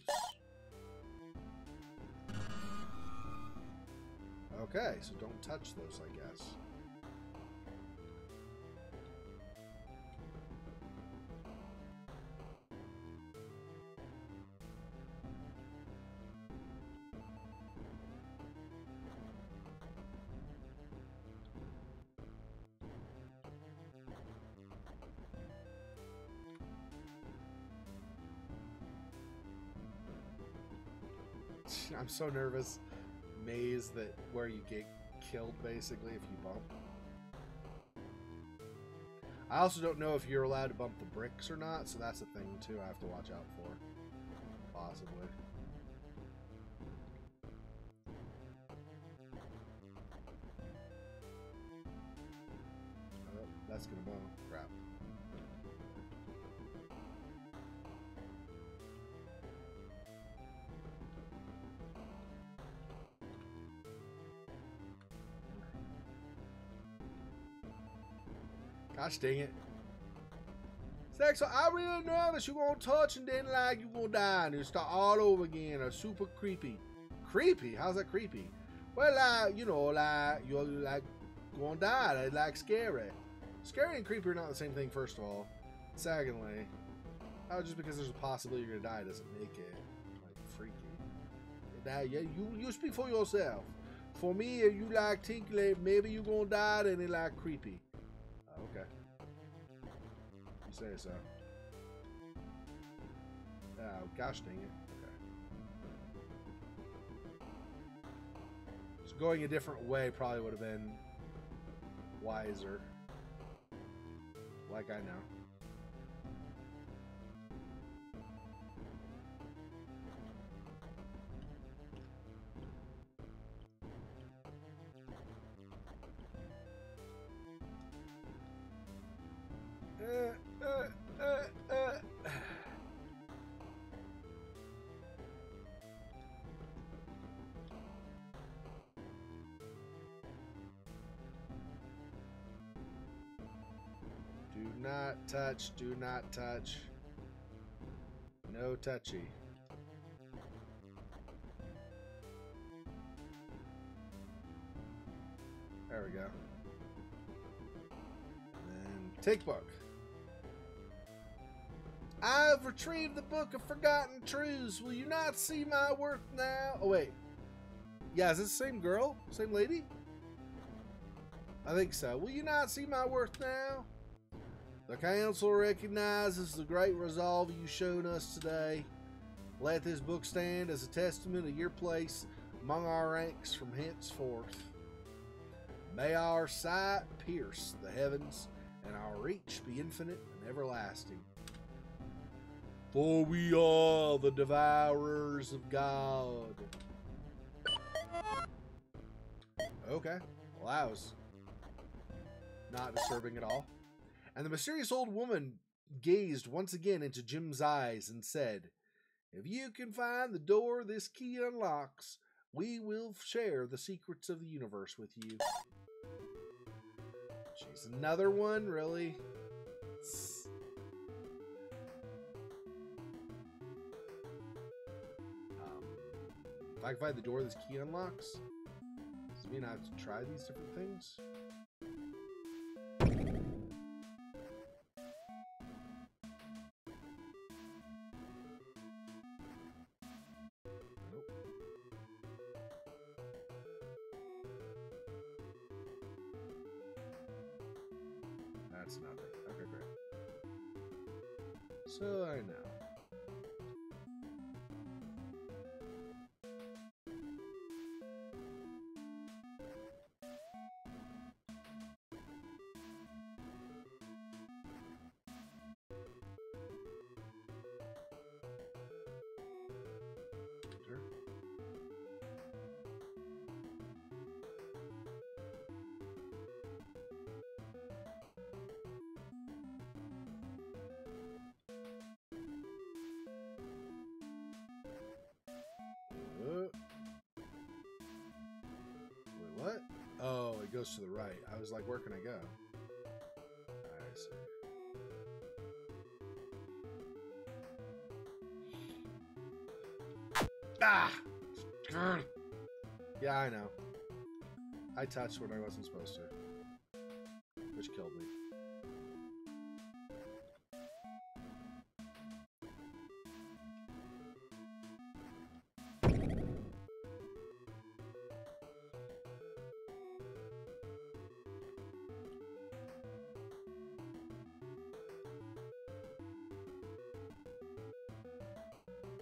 Okay, so don't touch those, I guess. I'm so nervous. Maze that where you get killed basically if you bump. I also don't know if you're allowed to bump the bricks or not, so that's a thing too I have to watch out for. Possibly. Oh, that's gonna blow. Crap. Gosh dang it. Xexor, I'm really nervous. You're gonna touch and then like you're gonna die and you start all over again. Or super creepy. Creepy? How's that creepy? Well, you know, like you're like gonna die. That's like scary. Scary and creepy are not the same thing, first of all. Secondly, just because there's a possibility you're gonna die doesn't make it like freaky. Now, yeah, you speak for yourself. For me, if you like tinkling, maybe you're gonna die, then it like creepy. Okay. You say so. Oh, gosh dang it. Okay. So going a different way probably would have been wiser. Like I know. Do not touch, do not touch. No touchy. There we go. And then take book. I've retrieved the Book of Forgotten Truths. Will you not see my worth now? Oh, wait. Yeah, is this the same girl? Same lady? I think so. Will you not see my worth now? The council recognizes the great resolve you've shown us today. Let this book stand as a testament of your place among our ranks from henceforth. May our sight pierce the heavens and our reach be infinite and everlasting. For we are the devourers of God. Okay. Well, that was not disturbing at all. And the mysterious old woman gazed once again into Jim's eyes and said, if you can find the door this key unlocks, we will share the secrets of the universe with you. Jeez, another one? Really? If I can find the door this key unlocks, does it mean I have to try these different things? That's nothing. Okay, great. So I know. Oh, it goes to the right. I was like, where can I go? I see. Ah! Yeah, I know. I touched when I wasn't supposed to. Which killed me.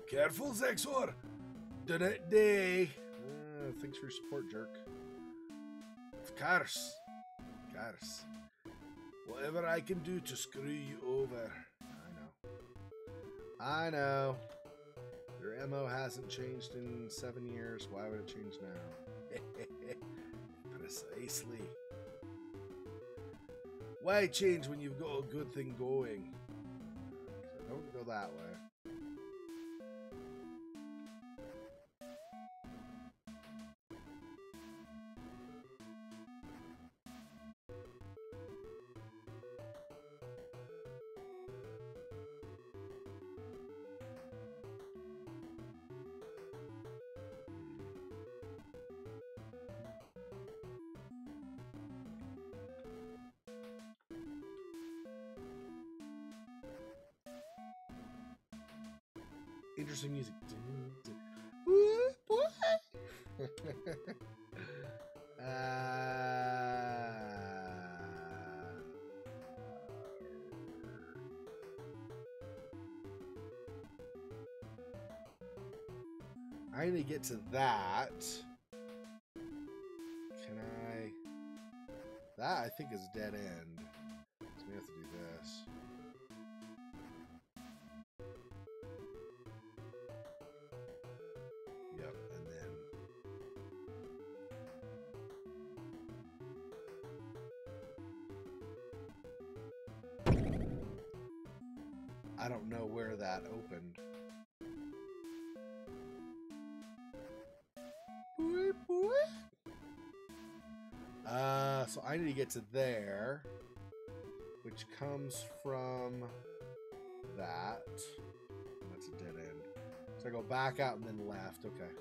Careful, Xexor! Day. Thanks for your support, jerk. Of course. Whatever I can do to screw you over. I know. Your MO hasn't changed in 7 years. Why would it change now? Precisely. Why change when you've got a good thing going? So don't go that way. Interesting music. I need to get to that. Can I? That I think is dead end. So we have to do this. Yep, and then I don't know where that opened. So I need to get to there, which comes from that. That's a dead end. So I go back out and then left. Okay.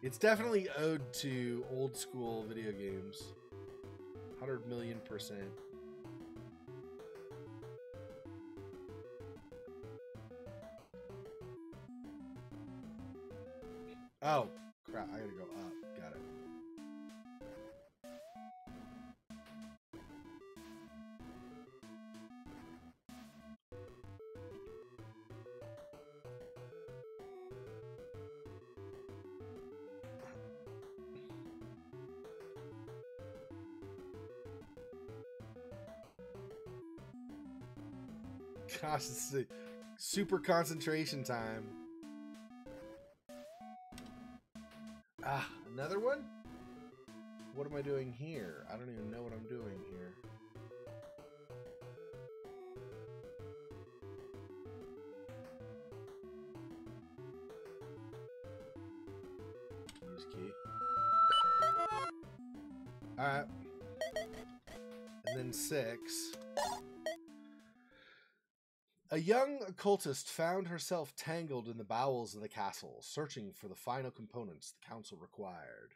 It's definitely ode to old school video games. 100,000,000%. Oh, crap. I gotta go up. Got it. Gosh, this is a super concentration time. Ah, another one? What am I doing here? I don't even know what I'm doing here. Use key. Alright. And then 6. A young occultist found herself tangled in the bowels of the castle, searching for the final components the council required.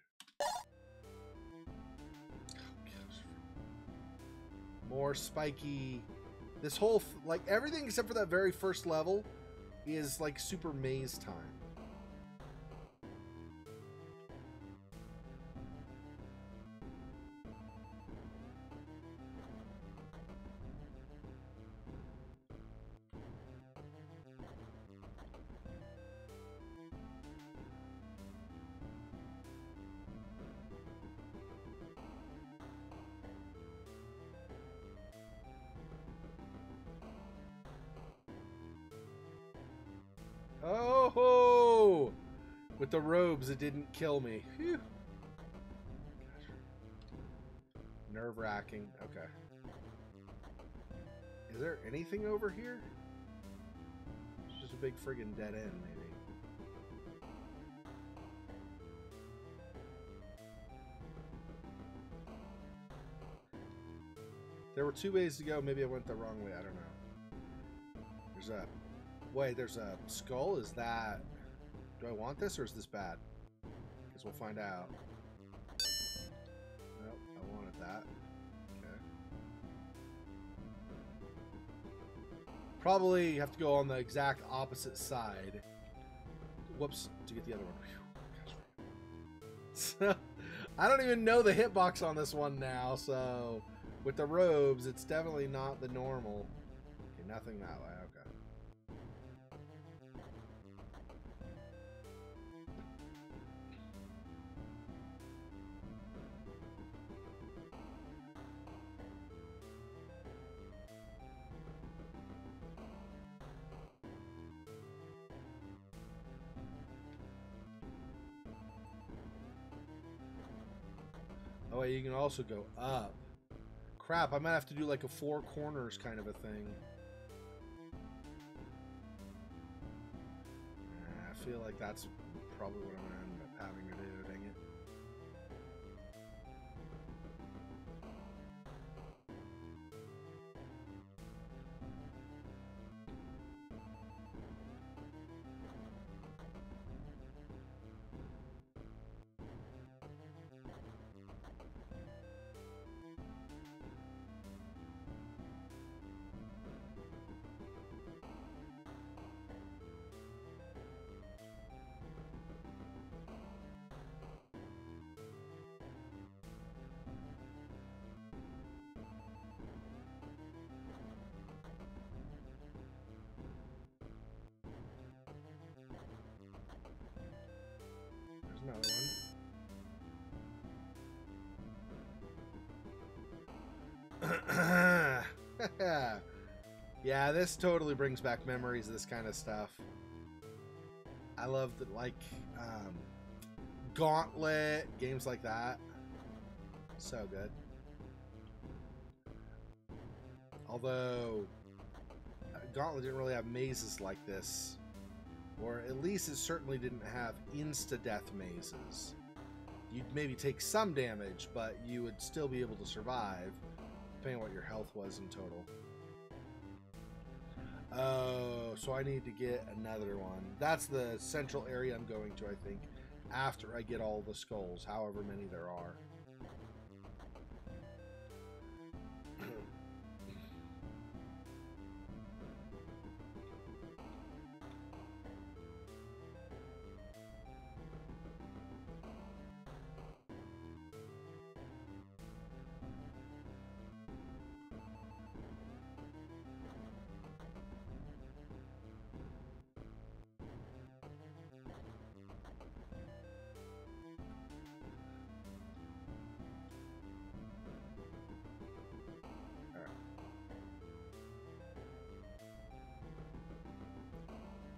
More spiky. This whole, like, everything except for that very first level is like super maze time. Oh, With the robes, it didn't kill me. Whew. Nerve-wracking. Okay. Is there anything over here? It's just a big friggin' dead end, maybe. There were 2 ways to go. Maybe I went the wrong way. I don't know. There's a... Wait, there's a skull? Is that... Do I want this or is this bad? Guess we'll find out. Nope, I wanted that. Okay. Probably have to go on the exact opposite side. Whoops, to get the other one. So, I don't even know the hitbox on this one now, so with the robes, it's definitely not the normal. Okay, nothing that way. Okay. Oh, wait, you can also go up. Crap, I might have to do like a 4 corners kind of a thing. I feel like that's probably what I'm going to end up having to do, dang it. Another one. Yeah, this totally brings back memories of this kind of stuff. I love the, like, Gauntlet, games like that. So good. Although, Gauntlet didn't really have mazes like this. Or at least it certainly didn't have insta-death mazes. You'd maybe take some damage, but you would still be able to survive, depending on what your health was in total. Oh, so I need to get another one. That's the central area I'm going to, I think, after I get all the skulls, however many there are.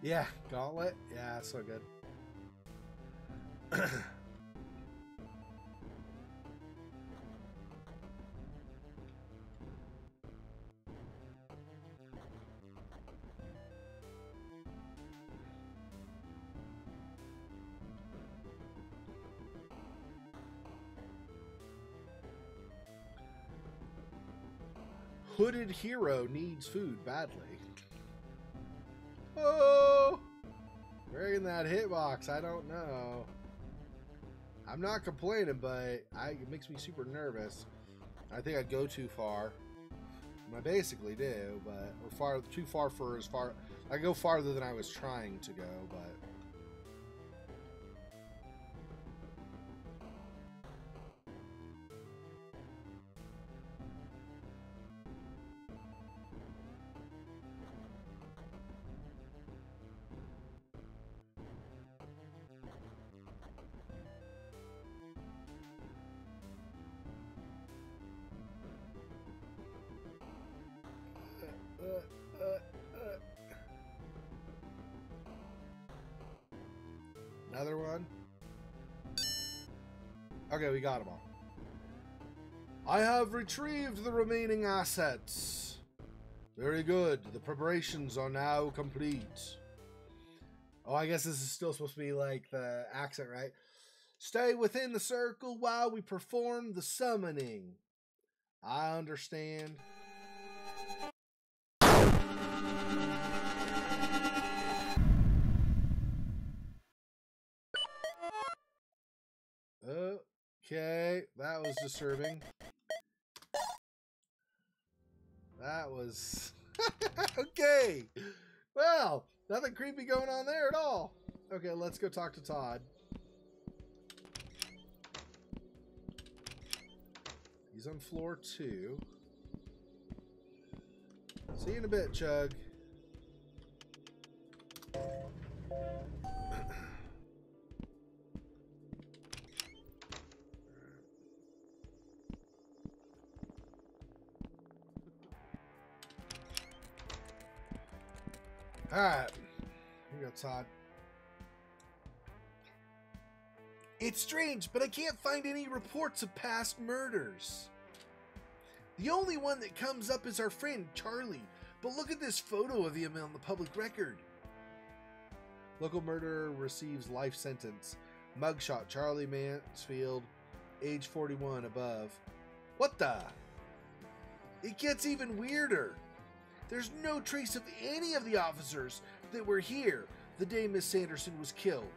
Yeah, Gauntlet. Yeah, so good. Hooded hero needs food badly. Oh! Where in that hitbox? I don't know. I'm not complaining, but it makes me super nervous. I think I'd go too far. I basically do, but too far for as far. I go farther than I was trying to go, but. Another one. Okay, we got them all. I have retrieved the remaining assets. Very good. The preparations are now complete. Oh, I guess this is still supposed to be like the accent, right? Stay within the circle while we perform the summoning. I understand. Okay, that was disturbing. That was... Okay! Well, nothing creepy going on there at all. Okay, let's go talk to Todd. He's on floor 2. See you in a bit, Chug. Alright. Here you go, Todd. It's strange, but I can't find any reports of past murders. The only one that comes up is our friend, Charlie. But look at this photo of him on the public record. Local murderer receives life sentence. Mugshot, Charlie Mansfield, age 41 above. What the? It gets even weirder. There's no trace of any of the officers that were here the day Miss Sanderson was killed.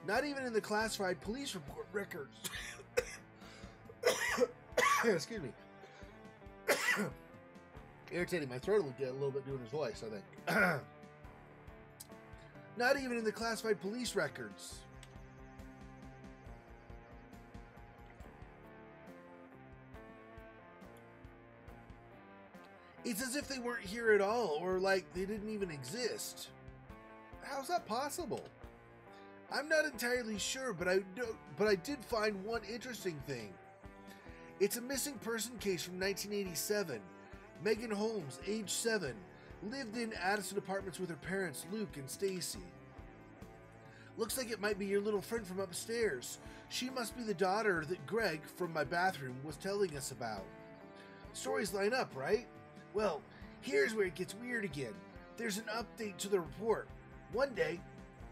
Not even in the classified police report records. Excuse me. Irritating. My throat will get a little bit doing his voice, I think. Not even in the classified police records. It's as if they weren't here at all, or like they didn't even exist. How's that possible? I'm not entirely sure, but I did find one interesting thing. It's a missing person case from 1987. Megan Holmes, age 7, lived in Addison Apartments with her parents, Luke and Stacy. Looks like it might be your little friend from upstairs. She must be the daughter that Greg from my bathroom was telling us about. Stories line up, right? Well, here's where it gets weird again. There's an update to the report. One day,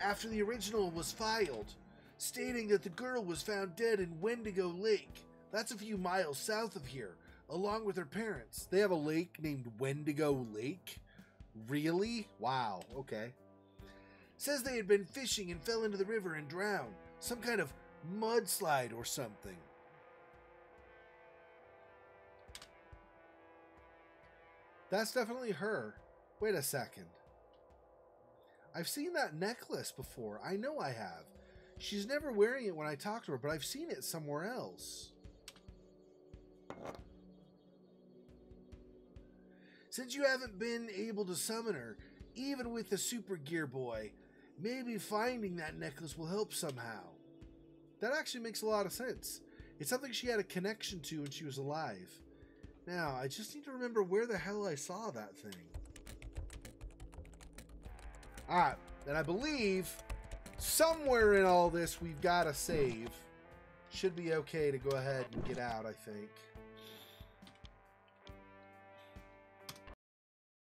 after the original was filed, stating that the girl was found dead in Wendigo Lake. That's a few miles south of here, along with her parents. They have a lake named Wendigo Lake? Really? Wow, okay. Says they had been fishing and fell into the river and drowned. Some kind of mudslide or something. That's definitely her. Wait a second. I've seen that necklace before. I know I have. She's never wearing it when I talk to her, but I've seen it somewhere else. Since you haven't been able to summon her, even with the Super Gear Boy, maybe finding that necklace will help somehow. That actually makes a lot of sense. It's something she had a connection to when she was alive. Now, I just need to remember where the hell I saw that thing. Alright, and I believe somewhere in all this we've got to save. Should be okay to go ahead and get out, I think.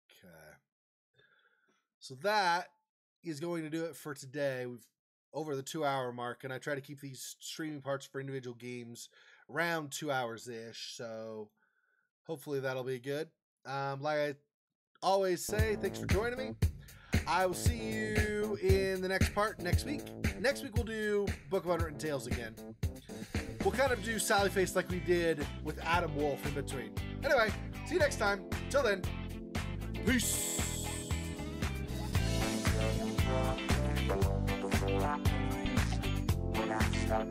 Okay. So that is going to do it for today. We've over the 2-hour mark, and I try to keep these streaming parts for individual games around 2 hours-ish, so hopefully that'll be good. Like I always say, thanks for joining me. I will see you in the next part next week. Next week we'll do Book of Unwritten Tales again. We'll kind of do Sally Face like we did with Adam Wolf in between. Anyway, see you next time. Till then, peace. Stop.